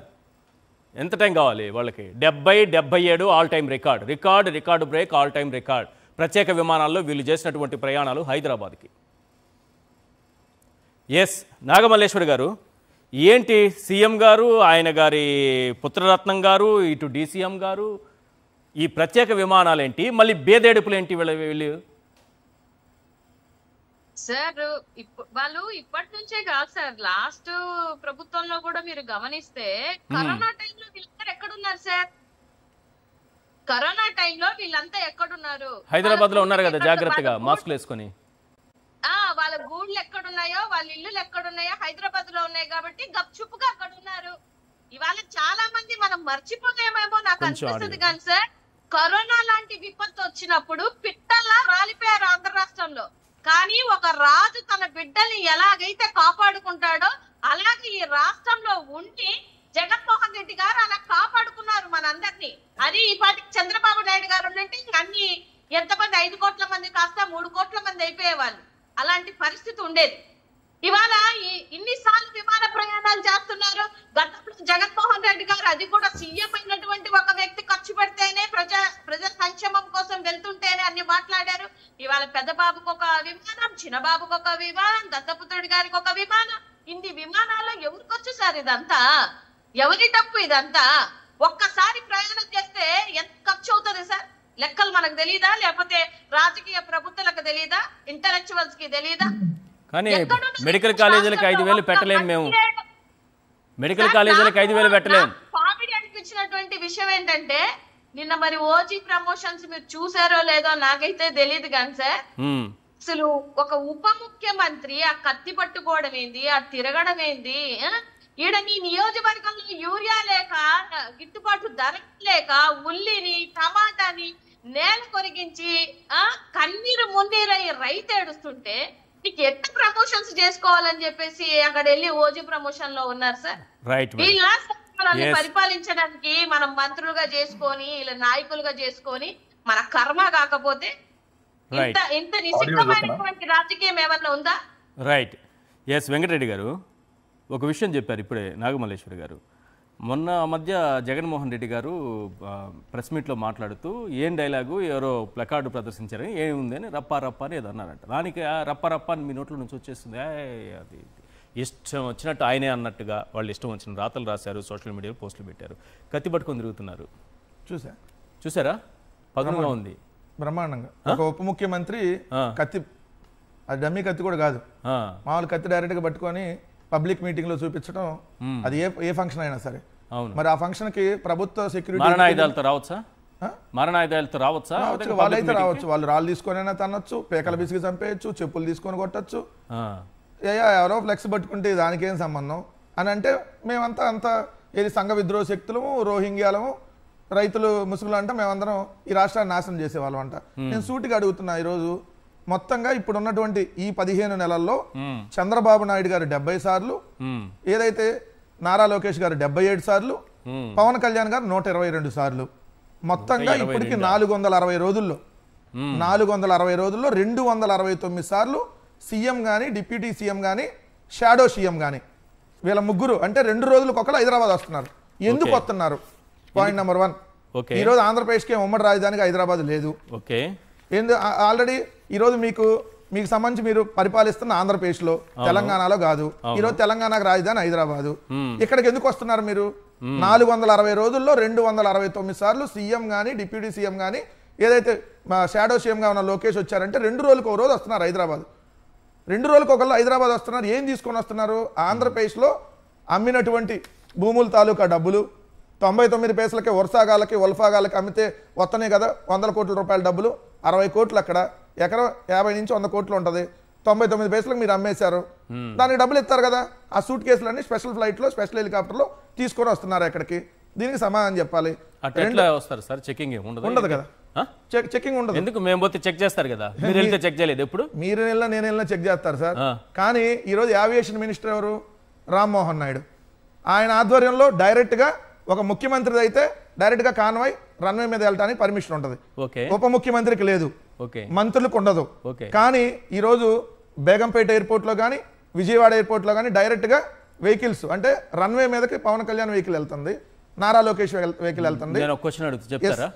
ఎంత టైం కావాలి వాళ్ళకి? 77 all time record break, all time record. ప్రత్యేక విమానాల్లో వీళ్ళు చేసినటువంటి ప్రయాణాలు హైదరాబాద్కి. ఎస్ నాగమల్లేశ్వరి గారు, ఏంటి సీఎం గారు, ఆయన గారి పుత్రరత్నం గారు, ఇటు డీసీఎం గారు, ఈ ప్రత్యేక విమానాలేంటి, మళ్ళీ బేదేడుపులేంటి వీళ్ళు? సార్ వాళ్ళు ఇప్పటి నుంచే కాదు సార్, లాస్ట్ ప్రభుత్వంలో కూడా మీరు గమనిస్తే కరోనా టైంలో వీళ్ళందరూ ఎక్కడున్నారు సార్? కరోనా టైంలో వీళ్ళంతా ఎక్కడున్నారు? హైదరాబాద్ లో ఉన్నారు కదా జాగ్రత్తగా మాస్కులు వేసుకొని. వాళ్ళ గూళ్ళు ఎక్కడున్నాయో, వాళ్ళ ఇల్లులు ఎక్కడున్నాయో హైదరాబాద్ లో ఉన్నాయి కాబట్టి గప్చుప్పుగా అక్కడ ఉన్నారు. ఇవాళ చాలా మంది మనం మర్చిపోతామేమో నాకు అనిపిస్తుంది కానీ సార్, కరోనా లాంటి విపత్తు వచ్చినప్పుడు పిట్టల్లా రాలిపోయారు ఆంధ్ర రాష్ట్రంలో. కానీ ఒక రాజు తన బిడ్డల్ని ఎలాగైతే కాపాడుకుంటాడో అలాగే ఈ రాష్ట్రంలో ఉండి జగన్మోహన్ రెడ్డి గారు అలా కాపాడుకున్నారు మనందరినీ. అది ఈ పాటికి చంద్రబాబు నాయుడు గారు ఉంటే అన్ని ఎంతమంది 5 కోట్ల మంది కాస్త 3 కోట్ల మంది అయిపోయేవాళ్ళు, అలాంటి పరిస్థితి ఉండేది. ఇవాళ ఇన్నిసార్లు విమాన ప్రయాణాలు చేస్తున్నారు. గతంలో జగన్మోహన్ రెడ్డి గారు అది కూడా సీఎం అయినటువంటి ఒక వ్యక్తి ఖర్చు పెడితేనే ప్రజల సంక్షేమం కోసం వెళ్తుంటేనే అన్ని మాట్లాడారు. ఇవాళ పెద్ద బాబుకు ఒక విమానం, చిన్న బాబుకు ఒక విమానం, దత్తపుత్రుడి గారికి ఒక విమానం. ఇన్ని విమానాల్లో ఎవరికొచ్చు సార్ ఇదంతా? ఎవరి డబ్బు ఇదంతా? ఒక్కసారి ప్రయాణం చేస్తే ఎంత ఖర్చు అవుతుంది సార్? లెక్కలు మనకు తెలియదా? లేకపోతే రాజకీయ ప్రభుత్వాలకు తెలియదా? ఇంటలెక్చువల్స్ కి తెలియదా? కానీ మెడికల్ కాలేజీలకు 5,000 పెట్టలేము మేము, మెడికల్ కాలేజీలకు 5,000 పెట్టలేము. కామెడీ అనిపించినటువంటి విషయం ఏంటంటే నిన్న మరి ఓజీ ప్రమోషన్స్ మీరు చూసారో లేదో నాకైతే తెలియదు కానీ సార్, అసలు ఒక ఉప ముఖ్యమంత్రి ఆ కత్తి పట్టుకోవడం ఏంది, ఆ తిరగడం ఏంది? ఈడ నీ నియోజకవర్గంలో యూరియా లేక, గిట్టుబాటు ధర లేక ఉల్లిని టమాటాని నేల కొరిగించి కన్నీరు మున్నీరై రైతు ఏడుస్తుంటే నీకు ఎంత ప్రమోషన్స్ చేసుకోవాలని చెప్పేసి అక్కడ వెళ్ళి ఓజీ ప్రమోషన్ లో ఉన్నారు సార్. వీళ్ళ మనల్ని పరిపాలించడానికి మనం మంత్రులుగా చేసుకొని ఇలా నాయకులుగా చేసుకొని మన కర్మ కాకపోతే ఇంత నిశ్చితమైనటువంటి రాజకీయం ఏమన్నా ఉందా? రైట్. ఎస్ వెంకటరెడ్డి గారు ఒక విషయం చెప్పారు ఇప్పుడే నాగమల్లేశ్వరి గారు. మొన్న మధ్య జగన్మోహన్ రెడ్డి గారు ప్రెస్ మీట్లో మాట్లాడుతూ ఏం డైలాగు ఎవరో ప్లకార్డు ప్రదర్శించారని ఏముంది అని రప్పా అని ఏదో అన్నారంట. దానికి రప్ప అని మీ నోట్ల నుంచి వచ్చేస్తుంది. అది ఇష్టం వచ్చినట్టు ఆయనే అన్నట్టుగా వాళ్ళు ఇష్టం వచ్చిన రాతలు రాశారు, సోషల్ మీడియాలో పోస్టులు పెట్టారు, కత్తి పట్టుకొని తిరుగుతున్నారు. చూసారా? పగంగా ఉంది బ్రహ్మాండంగా. ఒక ఉప ముఖ్యమంత్రి కత్తి, అది డమ్మీ కత్తి కూడా కాదు, మామూలు కత్తి డైరెక్ట్ గా పట్టుకొని పబ్లిక్ మీటింగ్ లో చూపించడం, అది ఏ ఫంక్షన్ అయినా సరే. మరి ఆ ఫంక్షన్ కి ప్రభుత్వ సెక్యూరిటీ మారణాయుధాలతో రావచ్చా? మారణాయుధాలతో రావచ్చా? వాళ్ళైతే రావచ్చు, వాళ్ళు రాళ్ళు తీసుకొని తనొచ్చు, పేకల బిసికి చంపేయచ్చు, చెప్పులు తీసుకొని కొట్టచ్చు. ఎవరో ఫ్లెక్స్ పట్టుకుంటే దానికేం సంబంధం అని అంటే మేమంతా ఏది సంఘ విద్రోహ శక్తులము, రోహింగ్యాలము, రైతులు, ముసుగులు అంటే మేమందరం ఈ రాష్ట్రాన్ని నాశనం చేసేవాళ్ళం అంట. నేను సూటిగా అడుగుతున్నా, ఈరోజు మొత్తంగా ఇప్పుడు ఉన్నటువంటి ఈ 15 నెలల్లో చంద్రబాబు నాయుడు గారు 70 సార్లు, ఏదైతే నారా లోకేష్ గారు 77 సార్లు, పవన్ కళ్యాణ్ గారు 122 సార్లు. మొత్తంగా ఇప్పటికి 460 రోజుల్లో 460 రోజుల్లో 269 సార్లు సీఎం కానీ డిప్యూటీ సీఎం కానీ షాడో సీఎం కానీ వీళ్ళ ముగ్గురు అంటే 2 రోజులకు ఒకరు హైదరాబాద్ వస్తున్నారు. ఎందుకు వస్తున్నారు? పాయింట్ నెంబర్ 1, ఈరోజు ఆంధ్రప్రదేశ్కి ఉమ్మడి రాజధానికి హైదరాబాద్ లేదు. ఆల్రెడీ ఈరోజు మీకు సంబంధించి మీరు పరిపాలిస్తున్న ఆంధ్రప్రదేశ్లో, తెలంగాణలో కాదు. ఈరోజు తెలంగాణకు రాజధాని హైదరాబాదు. ఇక్కడికి ఎందుకు వస్తున్నారు మీరు? 460 రోజుల్లో 269 సార్లు సీఎం కానీ డిప్యూటీ సీఎం కానీ ఏదైతే షాడో సీఎంగా ఉన్న లోకేష్ వచ్చారంటే 2 రోజులకు ఒక రోజు వస్తున్నారు హైదరాబాద్. 2 రోజులకు ఒకళ్ళు హైదరాబాద్ వస్తున్నారు. ఏం తీసుకొని వస్తున్నారు? ఆంధ్రప్రదేశ్లో అమ్మినటువంటి భూముల తాలూకా డబ్బులు 99 పైసలకి వర్షాగాలకి వల్ఫాగాలకి అమ్మితే వస్తున్నాయి కదా 100 కోట్ల రూపాయల డబ్బులు. 60 కోట్లు అక్కడ, ఎకరం 50 నుంచి 100 కోట్లు ఉంటుంది. 99 పైసలకు మీరు అమ్మేశారు. దానికి డబ్బులు ఇస్తారు కదా. ఆ సూట్ కేసులన్నీ స్పెషల్ ఫ్లైట్లో స్పెషల్ హెలికాప్టర్లో తీసుకొని వస్తున్నారు ఎక్కడికి. దీనికి సమాధానం చెప్పాలి. ఉండదు కదా, చెకింగ్ ఉండదు. ఎందుకు? మేము పోతే చెక్ చేస్తారు కదా, మీరు వెళ్తే చెక్ చేయలేదు ఎప్పుడు? మీరు వెళ్ళినా నేను వెళ్ళినా చెక్ చేస్తారు సార్. కానీ ఈరోజు ఏవియేషన్ మినిస్టర్ ఎవరు? రామ్మోహన్ నాయుడు. ఆయన ఆధ్వర్యంలో డైరెక్ట్గా ఒక ముఖ్యమంత్రిది అయితే డైరెక్ట్గా కాన్వాయ్ రన్వే మీద వెళ్ళడానికి పర్మిషన్ ఉంటుంది. ఉప ముఖ్యమంత్రికి లేదు, మంత్రులకు ఉండదు. కానీ ఈరోజు బేగంపేట ఎయిర్పోర్ట్లో కానీ విజయవాడ ఎయిర్పోర్ట్లో కానీ డైరెక్ట్గా వెహికల్స్ అంటే రన్వే మీదకి పవన్ కళ్యాణ్ వెహికల్ వెళ్తుంది, నారా లోకేష్ వెహికల్ వెళ్తుంది. నేను ఒక క్వశ్చన్ అడుగుతా, చెప్తారా?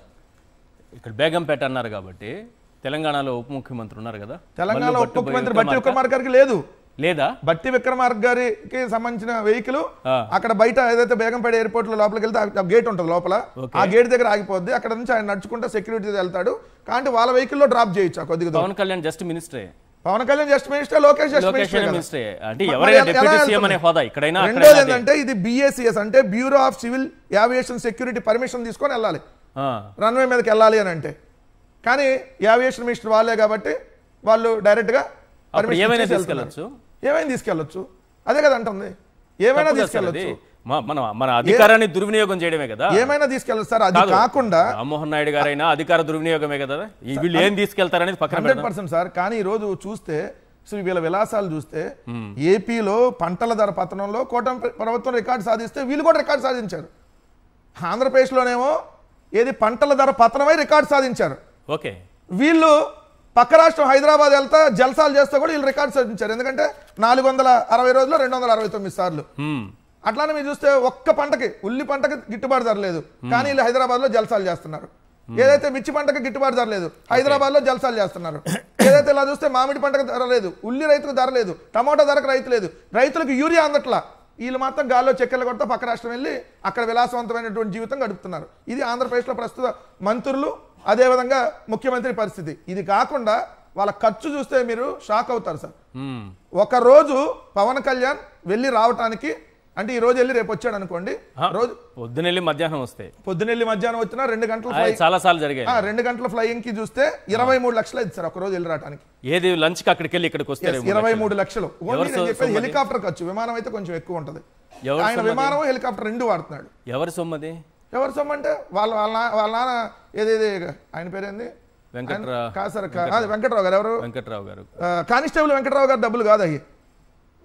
ఇక్కడ బేగంపేట అన్నారు కాబట్టి తెలంగాణలో ఉప ముఖ్యమంత్రి ఉన్నారు కదా, తెలంగాణలో ఉప ముఖ్యమంత్రి బట్టి విక్రమార్క గారికి లేదా? బట్టి విక్రమార్క గారికి సంబంధించిన వెహికల్ అక్కడ బయట ఏదైతే బేగంపేట ఎయిర్పోర్ట్ లో లోపలికి వెళ్తే ఆ గేట్ ఉంటుంది లోపల, ఆ గేట్ దగ్గర ఆగిపోద్ది. అక్కడ నుంచి ఆయన నడుచుకుంటే సెక్యూరిటీ వెళ్తాడు. కాబట్టి వాళ్ళ వెహికల్ లో డ్రాప్ చేయొచ్చు. కొద్దిగా పవన్ కళ్యాణ్ జస్ట్ మినిస్టరే, లోకేష్ జస్ట్ మినిస్టరే. రెండోది ఏంటంటే ఇది BACS అంటే bureau of civil aviation security permission తీసుకొని వెళ్ళాలి రన్వే మీదకి వెళ్ళాలి అని అంటే. కానీ ఏవియేషన్ మినిస్టర్ వాళ్ళే కాబట్టి వాళ్ళు డైరెక్ట్ గా ఏమైనా తీసుకెళ్ళొచ్చు. అదే కదా అంటుంది, ఏమైనా తీసుకెళ్ళొచ్చు. మన అధికారాన్ని దుర్వినియోగం చేయడమే కదా. ఏమైనా తీసుకెళ్ళచ్చు సార్. అది కాకుండా రామ్మోహన్ నాయుడు గారైనా అధికార దుర్వినియోగమే కదా. వీళ్ళు ఏం తీసుకెళ్తారనేది పక్కన 100% సార్. కానీ ఈ రోజు చూస్తే వీళ్ళ విలాసాలు చూస్తే ఏపీలో పంటల ధర పతనంలో కూటమి ప్రభుత్వం రికార్డు సాధిస్తే వీళ్ళు కూడా రికార్డు సాధించారు. ఆంధ్రప్రదేశ్లోనేమో ఏది పంటల ధర పతనమై రికార్డు సాధించారు. వీళ్ళు పక్క రాష్ట్రం హైదరాబాద్ వెళ్తా జల్సాలు చేస్తే కూడా వీళ్ళు రికార్డు సాధించారు. ఎందుకంటే 460 రోజుల్లో 269 సార్లు. అట్లానే మీరు చూస్తే ఒక్క పంటకి ఉల్లి పంటకి గిట్టుబాటు ధర లేదు, కానీ వీళ్ళు హైదరాబాద్ లో జల్సాలు చేస్తున్నారు. ఏదైతే మిర్చి పంటకి గిట్టుబాటు ధర లేదు, హైదరాబాద్ లో జల్సాలు చేస్తున్నారు. ఏదైతే ఇలా చూస్తే మామిడి పంటకు ధర లేదు, ఉల్లి రైతుకు ధర లేదు, టమాటో ధరకు రైతు లేదు, రైతులకు యూరియా అందట్లా. వీళ్ళు మాత్రం గాల్లో చెక్కలు కొడతా పక్క రాష్ట్రం వెళ్ళి అక్కడ విలాసవంతమైనటువంటి జీవితం గడుపుతున్నారు. ఇది ఆంధ్రప్రదేశ్లో ప్రస్తుత మంత్రులు అదేవిధంగా ముఖ్యమంత్రి పరిస్థితి. ఇది కాకుండా వాళ్ళ ఖర్చు చూస్తే మీరు షాక్ అవుతారు సార్. ఒక రోజు పవన్ కళ్యాణ్ వెళ్ళి రావటానికి అంటే ఈ రోజు వెళ్ళి రేపు వచ్చాడు అనుకోండి, రోజు పొద్దునెళ్ళి మధ్యాహ్నం వచ్చినా 2 గంటల చాలా సార్లు జరిగాయి. 2 గంటల ఫ్లైయింగ్ కి చూస్తే 23 లక్షలు అయింది సార్ ఒక రోజు వెళ్ళి రావడానికి. ఏది లంచ్ కి అక్కడికి వెళ్ళి ఇక్కడికి వస్తే 23 లక్షలు. హెలికాప్టర్ ఖర్చు, విమానం అయితే కొంచెం ఎక్కువ ఉంటది. ఆయన విమానం హెలికాప్టర్ 2 వాడుతున్నాడు. ఎవరి సొమ్మది? ఎవరి సొమ్ము అంటే వాళ్ళ నాన్న ఏదేది ఆయన పేరేంది వెంకట్రావు గారు. ఎవరు? వెంకట్రావు గారు, కానిస్టేబుల్ వెంకట్రావు గారు డబ్బులు కాదు అయ్యి.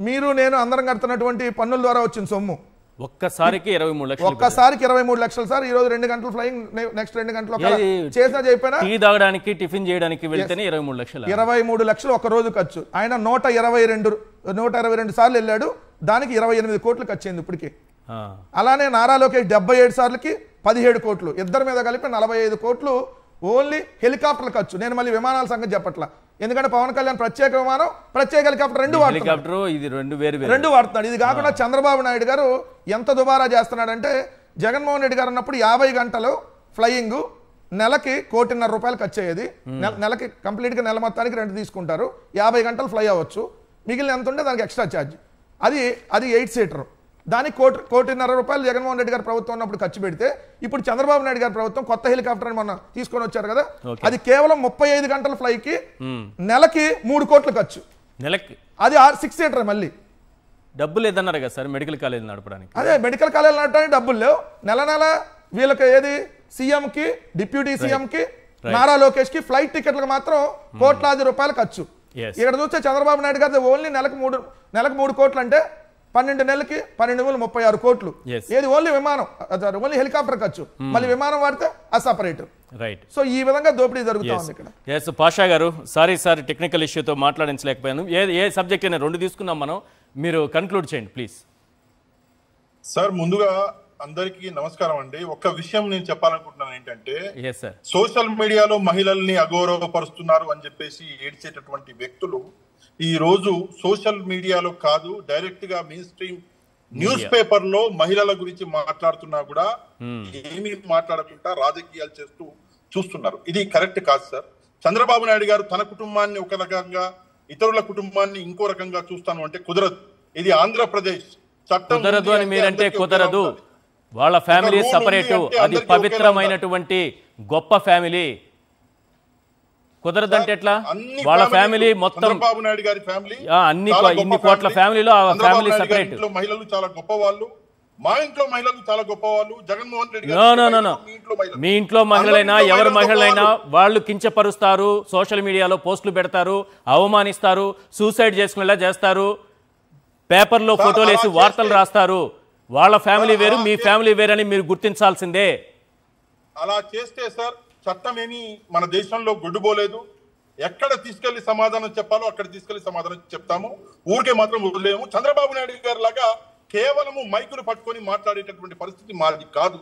మీరు నేను అందరం కడుతున్నటువంటి పన్నుల ద్వారా వచ్చిన సొమ్ము. ఒక్కసారికి 23 లక్షలు సార్. ఈ రోజు 2 గంటల ఫ్లైయింగ్, నెక్స్ట్ 2 గంటలు చేసినా చెప్పినా టీ తాగడానికి టిఫిన్ చేయడానికి వెళ్తేనే 23 లక్షలు. 23 లక్షలు ఒక రోజు ఖర్చు. ఆయన 122 సార్లు వెళ్ళాడు, దానికి 28 కోట్లు ఖర్చు అయింది ఇప్పటికి. అలానే నారా లోకేష్ 77 సార్లకి 17 కోట్లు, ఇద్దరి మీద కలిపి 45 కోట్లు ఓన్లీ హెలికాప్టర్ల ఖర్చు. నేను మళ్ళీ విమానాల సంగతి చెప్పట్లా, ఎందుకంటే పవన్ కళ్యాణ్ ప్రత్యేక విమానం ప్రత్యేక హెలికాప్టర్ 2 వాడుతున్నాడు. ఇది కాకుండా చంద్రబాబు నాయుడు గారు ఎంత దుబారా చేస్తున్నాడంటే జగన్మోహన్ రెడ్డి గారు ఉన్నప్పుడు 50 గంటలు ఫ్లయింగ్ నెలకి 1.5 కోటి ఖర్చు అయ్యేది. నెలకి కంప్లీట్ గా నెల మొత్తానికి రెంట్ తీసుకుంటారు. 50 గంటలు ఫ్లై అవ్వచ్చు, మిగిలిన ఎంత ఉంటే దానికి ఎక్స్ట్రా ఛార్జ్. అది 8 సీటర్. దానికి 1.5 కోటి జగన్మోహన్ రెడ్డి గారి ప్రభుత్వం ఉన్నప్పుడు ఖర్చు పెడితే, ఇప్పుడు చంద్రబాబు నాయుడు గారి ప్రభుత్వం కొత్త హెలికాప్టర్ అని మొన్న తీసుకొని వచ్చారు కదా, అది కేవలం 35 గంటల ఫ్లైకి నెలకి 3 కోట్లు ఖర్చు. నెలకి అది 6 సీటర్. మళ్ళీ డబ్బులు లేదన్నారు కదా సార్ మెడికల్ కాలేజ్ నడపడానికి. అదే మెడికల్ కాలేజ్ నడపడానికి డబ్బులు లేవు. నెల వీళ్ళకి ఏది సీఎం కి డిప్యూటీ సీఎం కి నారా లోకేష్ కి ఫ్లైట్ టికెట్లకు మాత్రం కోట్లాది రూపాయలు ఖర్చు. ఇక్కడ చూస్తే చంద్రబాబు నాయుడు గారు ఓన్లీ నెలకు 3 కోట్లు అంటే 12 నెలలకి 1236 కోట్లు. Yes. ఏది ఓన్లీ విమానం, ఓన్లీ హెలికాప్టర్ ఖర్చు, మళ్ళీ విమానం వాడితే ఆ సపరేట్. రైట్. సో ఈ విధంగా దోపిడీ జరుగుతా ఉంది ఇక్కడ. ఎస్ పాషా గారు, సార్ టెక్నికల్ ఇష్యూతో మాట్లాడించలేకపోయాను. ఏ సబ్జెక్ట్ అయినా 2 తీసుకున్నాం మనం, మీరు కన్క్లూడ్ చేయండి ప్లీజ్. సార్ ముందుగా అందరికీ నమస్కారం అండి. ఒక్క విషయం నేను చెప్పాలనుకుంటున్నాను ఏంటంటే, సోషల్ మీడియాలో మహిళల్ని అగౌరవపరుస్తున్నారు అని చెప్పేసి ఏడ్చేటటువంటి వ్యక్తులు ఈ రోజు సోషల్ మీడియాలో కాదు, డైరెక్ట్ గా మెయిన్ స్ట్రీమ్ న్యూస్ పేపర్ లో మహిళల గురించి మాట్లాడుతున్నా కూడా ఏమీ మాట్లాడకుండా రాజకీయాలు చేస్తూ చూస్తున్నారు. ఇది కరెక్ట్ కాదు సార్. చంద్రబాబు నాయుడు గారు తన కుటుంబాన్ని ఒక రకంగా, ఇతరుల కుటుంబాన్ని ఇంకో రకంగా చూస్తాను అంటే కుదరదు. ఇది ఆంధ్రప్రదేశ్ చట్టం. కుదరదు అని మీరంటే కుదరదు. వాళ్ళ ఫ్యామిలీ సపరేటు, అది పవిత్రమైనటువంటి గొప్ప ఫ్యామిలీ. కుదరదంటే ఎట్లా? వాళ్ళ ఫ్యామిలీ మొత్తం చంద్రబాబు నాయుడు గారి ఫ్యామిలీ, ఇన్ని కోట్ల ఫ్యామిలీలో ఆ ఫ్యామిలీ సపరేట్. మహిళలు చాలా గొప్ప వాళ్ళు, మా ఇంట్లో మహిళలు చాలా గొప్ప వాళ్ళు. జగన్మోహన్ రెడ్డి గారు మీ ఇంట్లో మహిళలైనా ఎవరి మహిళలైనా వాళ్ళు కించపరుస్తారు, సోషల్ మీడియాలో పోస్టులు పెడతారు, అవమానిస్తారు, సూసైడ్ చేసుకునేలా చేస్తారు, పేపర్లో ఫోటోలు వేసి వార్తలు రాస్తారు. వాళ్ళ ఫ్యామిలీ వేరు, మీ ఫ్యామిలీ వేరని మీరు గుర్తించాల్సిందే. అలా చేస్తే సార్ చట్టం ఏమీ మన దేశంలో గొడ్డుపోలేదు. ఎక్కడ తీసుకెళ్లి సమాధానం చెప్పాలో అక్కడ తీసుకెళ్లి సమాధానం చెప్తాము, ఊరికే మాత్రం వదిలేము. చంద్రబాబు నాయుడు గారి లాగా కేవలము మైకులు పట్టుకొని మాట్లాడేటటువంటి పరిస్థితి మాది కాదు.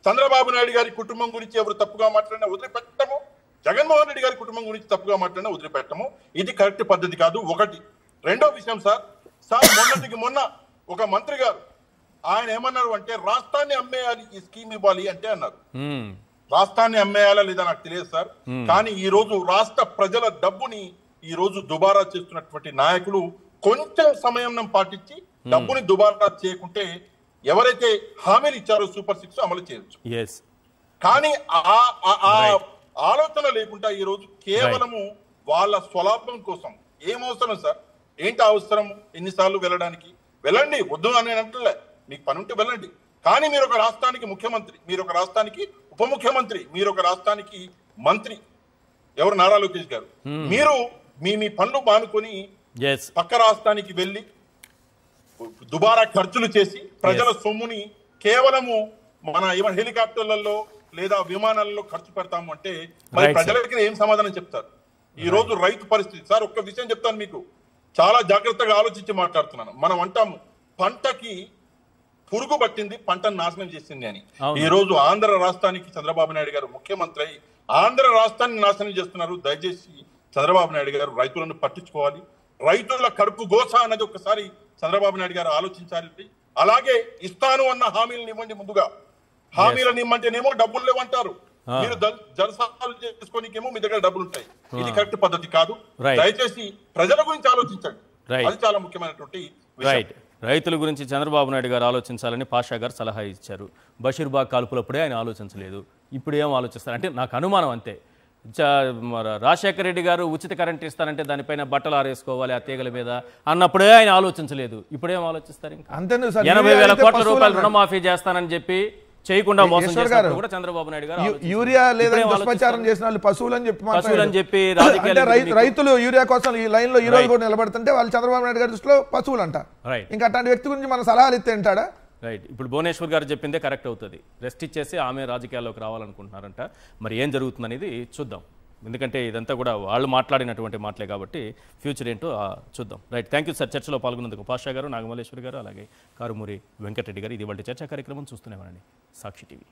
చంద్రబాబు నాయుడు గారి కుటుంబం గురించి ఎవరు తప్పుగా మాట్లాడినా వదిలిపెట్టము, జగన్మోహన్ రెడ్డి గారి కుటుంబం గురించి తప్పుగా మాట్లాడినా వదిలిపెట్టము. ఇది కరెక్ట్ పద్ధతి కాదు. ఒకటి. రెండో విషయం సార్, మొన్నటికి మొన్న ఒక మంత్రి గారు ఆయన ఏమన్నారు అంటే, రాష్ట్రాన్ని అమ్మేయాలి, ఈ స్కీమ్ ఇవ్వాలి అంటే అన్నారు. రాష్ట్రాన్ని అమ్మేయాలా లేదా నాకు తెలియదు సార్, కానీ ఈ రోజు రాష్ట్ర ప్రజల డబ్బుని ఈ రోజు దుబారా చేస్తున్నటువంటి నాయకులు కొంచెం సమయం పాటించి డబ్బుని దుబారా చేయకుంటే ఎవరైతే హామీలు ఇచ్చారో సూపర్ 6 అమలు చేయొచ్చు. కానీ ఆ ఆలోచన లేకుండా ఈ రోజు కేవలము వాళ్ళ స్వలాభం కోసం. ఏం అవసరం సార్? ఏంటి అవసరం ఎన్నిసార్లు వెళ్ళడానికి? వెళ్ళండి, వద్దు అని అంటలే, మీకు పని ఉంటే వెళ్ళండి. కానీ మీరు ఒక రాష్ట్రానికి ముఖ్యమంత్రి, మీరు ఒక రాష్ట్రానికి ఉప ముఖ్యమంత్రి, మీరు ఒక రాష్ట్రానికి మంత్రి, ఎవరు? నారా లోకేష్ గారు. మీరు మీ పనులు మానుకొని పక్క రాష్ట్రానికి వెళ్ళి దుబారా ఖర్చులు చేసి ప్రజల సొమ్ముని కేవలము మన హెలికాప్టర్లలో లేదా విమానాలలో ఖర్చు పెడతాము అంటే మరి ప్రజలకి ఏం సమాధానం చెప్తారు? ఈ రోజు రైతు పరిస్థితి సార్, ఒక్క విషయం చెప్తాను మీకు, చాలా జాగ్రత్తగా ఆలోచించి మాట్లాడుతున్నాను. మనం అంటాము పంటకి పురుగు పట్టింది, పంటను నాశనం చేసింది అని. ఈ రోజు ఆంధ్ర రాష్ట్రానికి చంద్రబాబు నాయుడు గారు ముఖ్యమంత్రి అయి ఆంధ్ర రాష్ట్రాన్ని నాశనం చేస్తున్నారు. దయచేసి చంద్రబాబు నాయుడు గారు రైతులను పట్టించుకోవాలి. రైతుల కడుపు గోస అన్నది ఒకసారి చంద్రబాబు నాయుడు గారు ఆలోచించాలి. అలాగే ఇస్తాను అన్న హామీలను ఇవ్వండి. ముందుగా హామీలను ఇమ్మంటేనేమో డబ్బులు లేవంటారు, మీరు జలసాలు చేసుకోనికేమో మీ దగ్గర డబ్బులు ఉంటాయి. ఇది కరెక్ట్ పద్ధతి కాదు. దయచేసి ప్రజల గురించి ఆలోచించండి, అది చాలా ముఖ్యమైనటువంటి విషయం. రైతుల గురించి చంద్రబాబు నాయుడు గారు ఆలోచించాలని పాషా గారు సలహా ఇచ్చారు. బషీర్బాగ్ కాల్పులప్పుడే ఆయన ఆలోచించలేదు, ఇప్పుడు ఏం ఆలోచిస్తారు అంటే నాకు అనుమానం అంతే. రాజశేఖర రెడ్డి గారు ఉచిత కరెంట్ ఇస్తారంటే దానిపైన బట్టలు ఆరేసుకోవాలి ఆ తీగల మీద అన్నప్పుడే ఆయన ఆలోచించలేదు, ఇప్పుడేం ఆలోచిస్తారు? ఇంకా 80,000 కోట్ల రూపాయలు రుణమాఫీ చేస్తానని చెప్పి చేయకుండా మోసం చేశారు కూడా చంద్రబాబు నాయుడు గారు. యూరియా లేదా దుష్ప్రచారం చేసిన వాళ్ళు పశువులు అని చెప్పి రైతులు యూరియా కోసం ఈ లైన్ లో ఈ రోజు కూడా నిలబడుతుంటే వాళ్ళు చంద్రబాబు నాయుడు గారి దృష్టిలో పశువులు అంట. ఇంకా అట్లాంటి వ్యక్తి గురించి మన సలహాలు ఇస్తే అంటాడా? రైట్. ఇప్పుడు భువనేశ్వర్ గారు చెప్పిందే కరెక్ట్ అవుతుంది. రెస్ట్ ఇచ్చేసి ఆమె రాజకీయాల్లోకి రావాలనుకుంటున్నారంట. మరి ఏం జరుగుతుందనేది చూద్దాం, ఎందుకంటే ఇదంతా కూడా వాళ్ళు మాట్లాడినటువంటి మాటలే కాబట్టి ఫ్యూచర్ ఏంటో చూద్దాం. రైట్. Thank you sir. చర్చలో పాల్గొన్నందుకు పాషా గారు, నాగమల్లేశ్వరి గారు, అలాగే కారుమూరి వెంకటరెడ్డి గారు. ఇది వాళ్ళ చర్చా కార్యక్రమం చూస్తూనే ఉండండి సాక్షి టీవీ.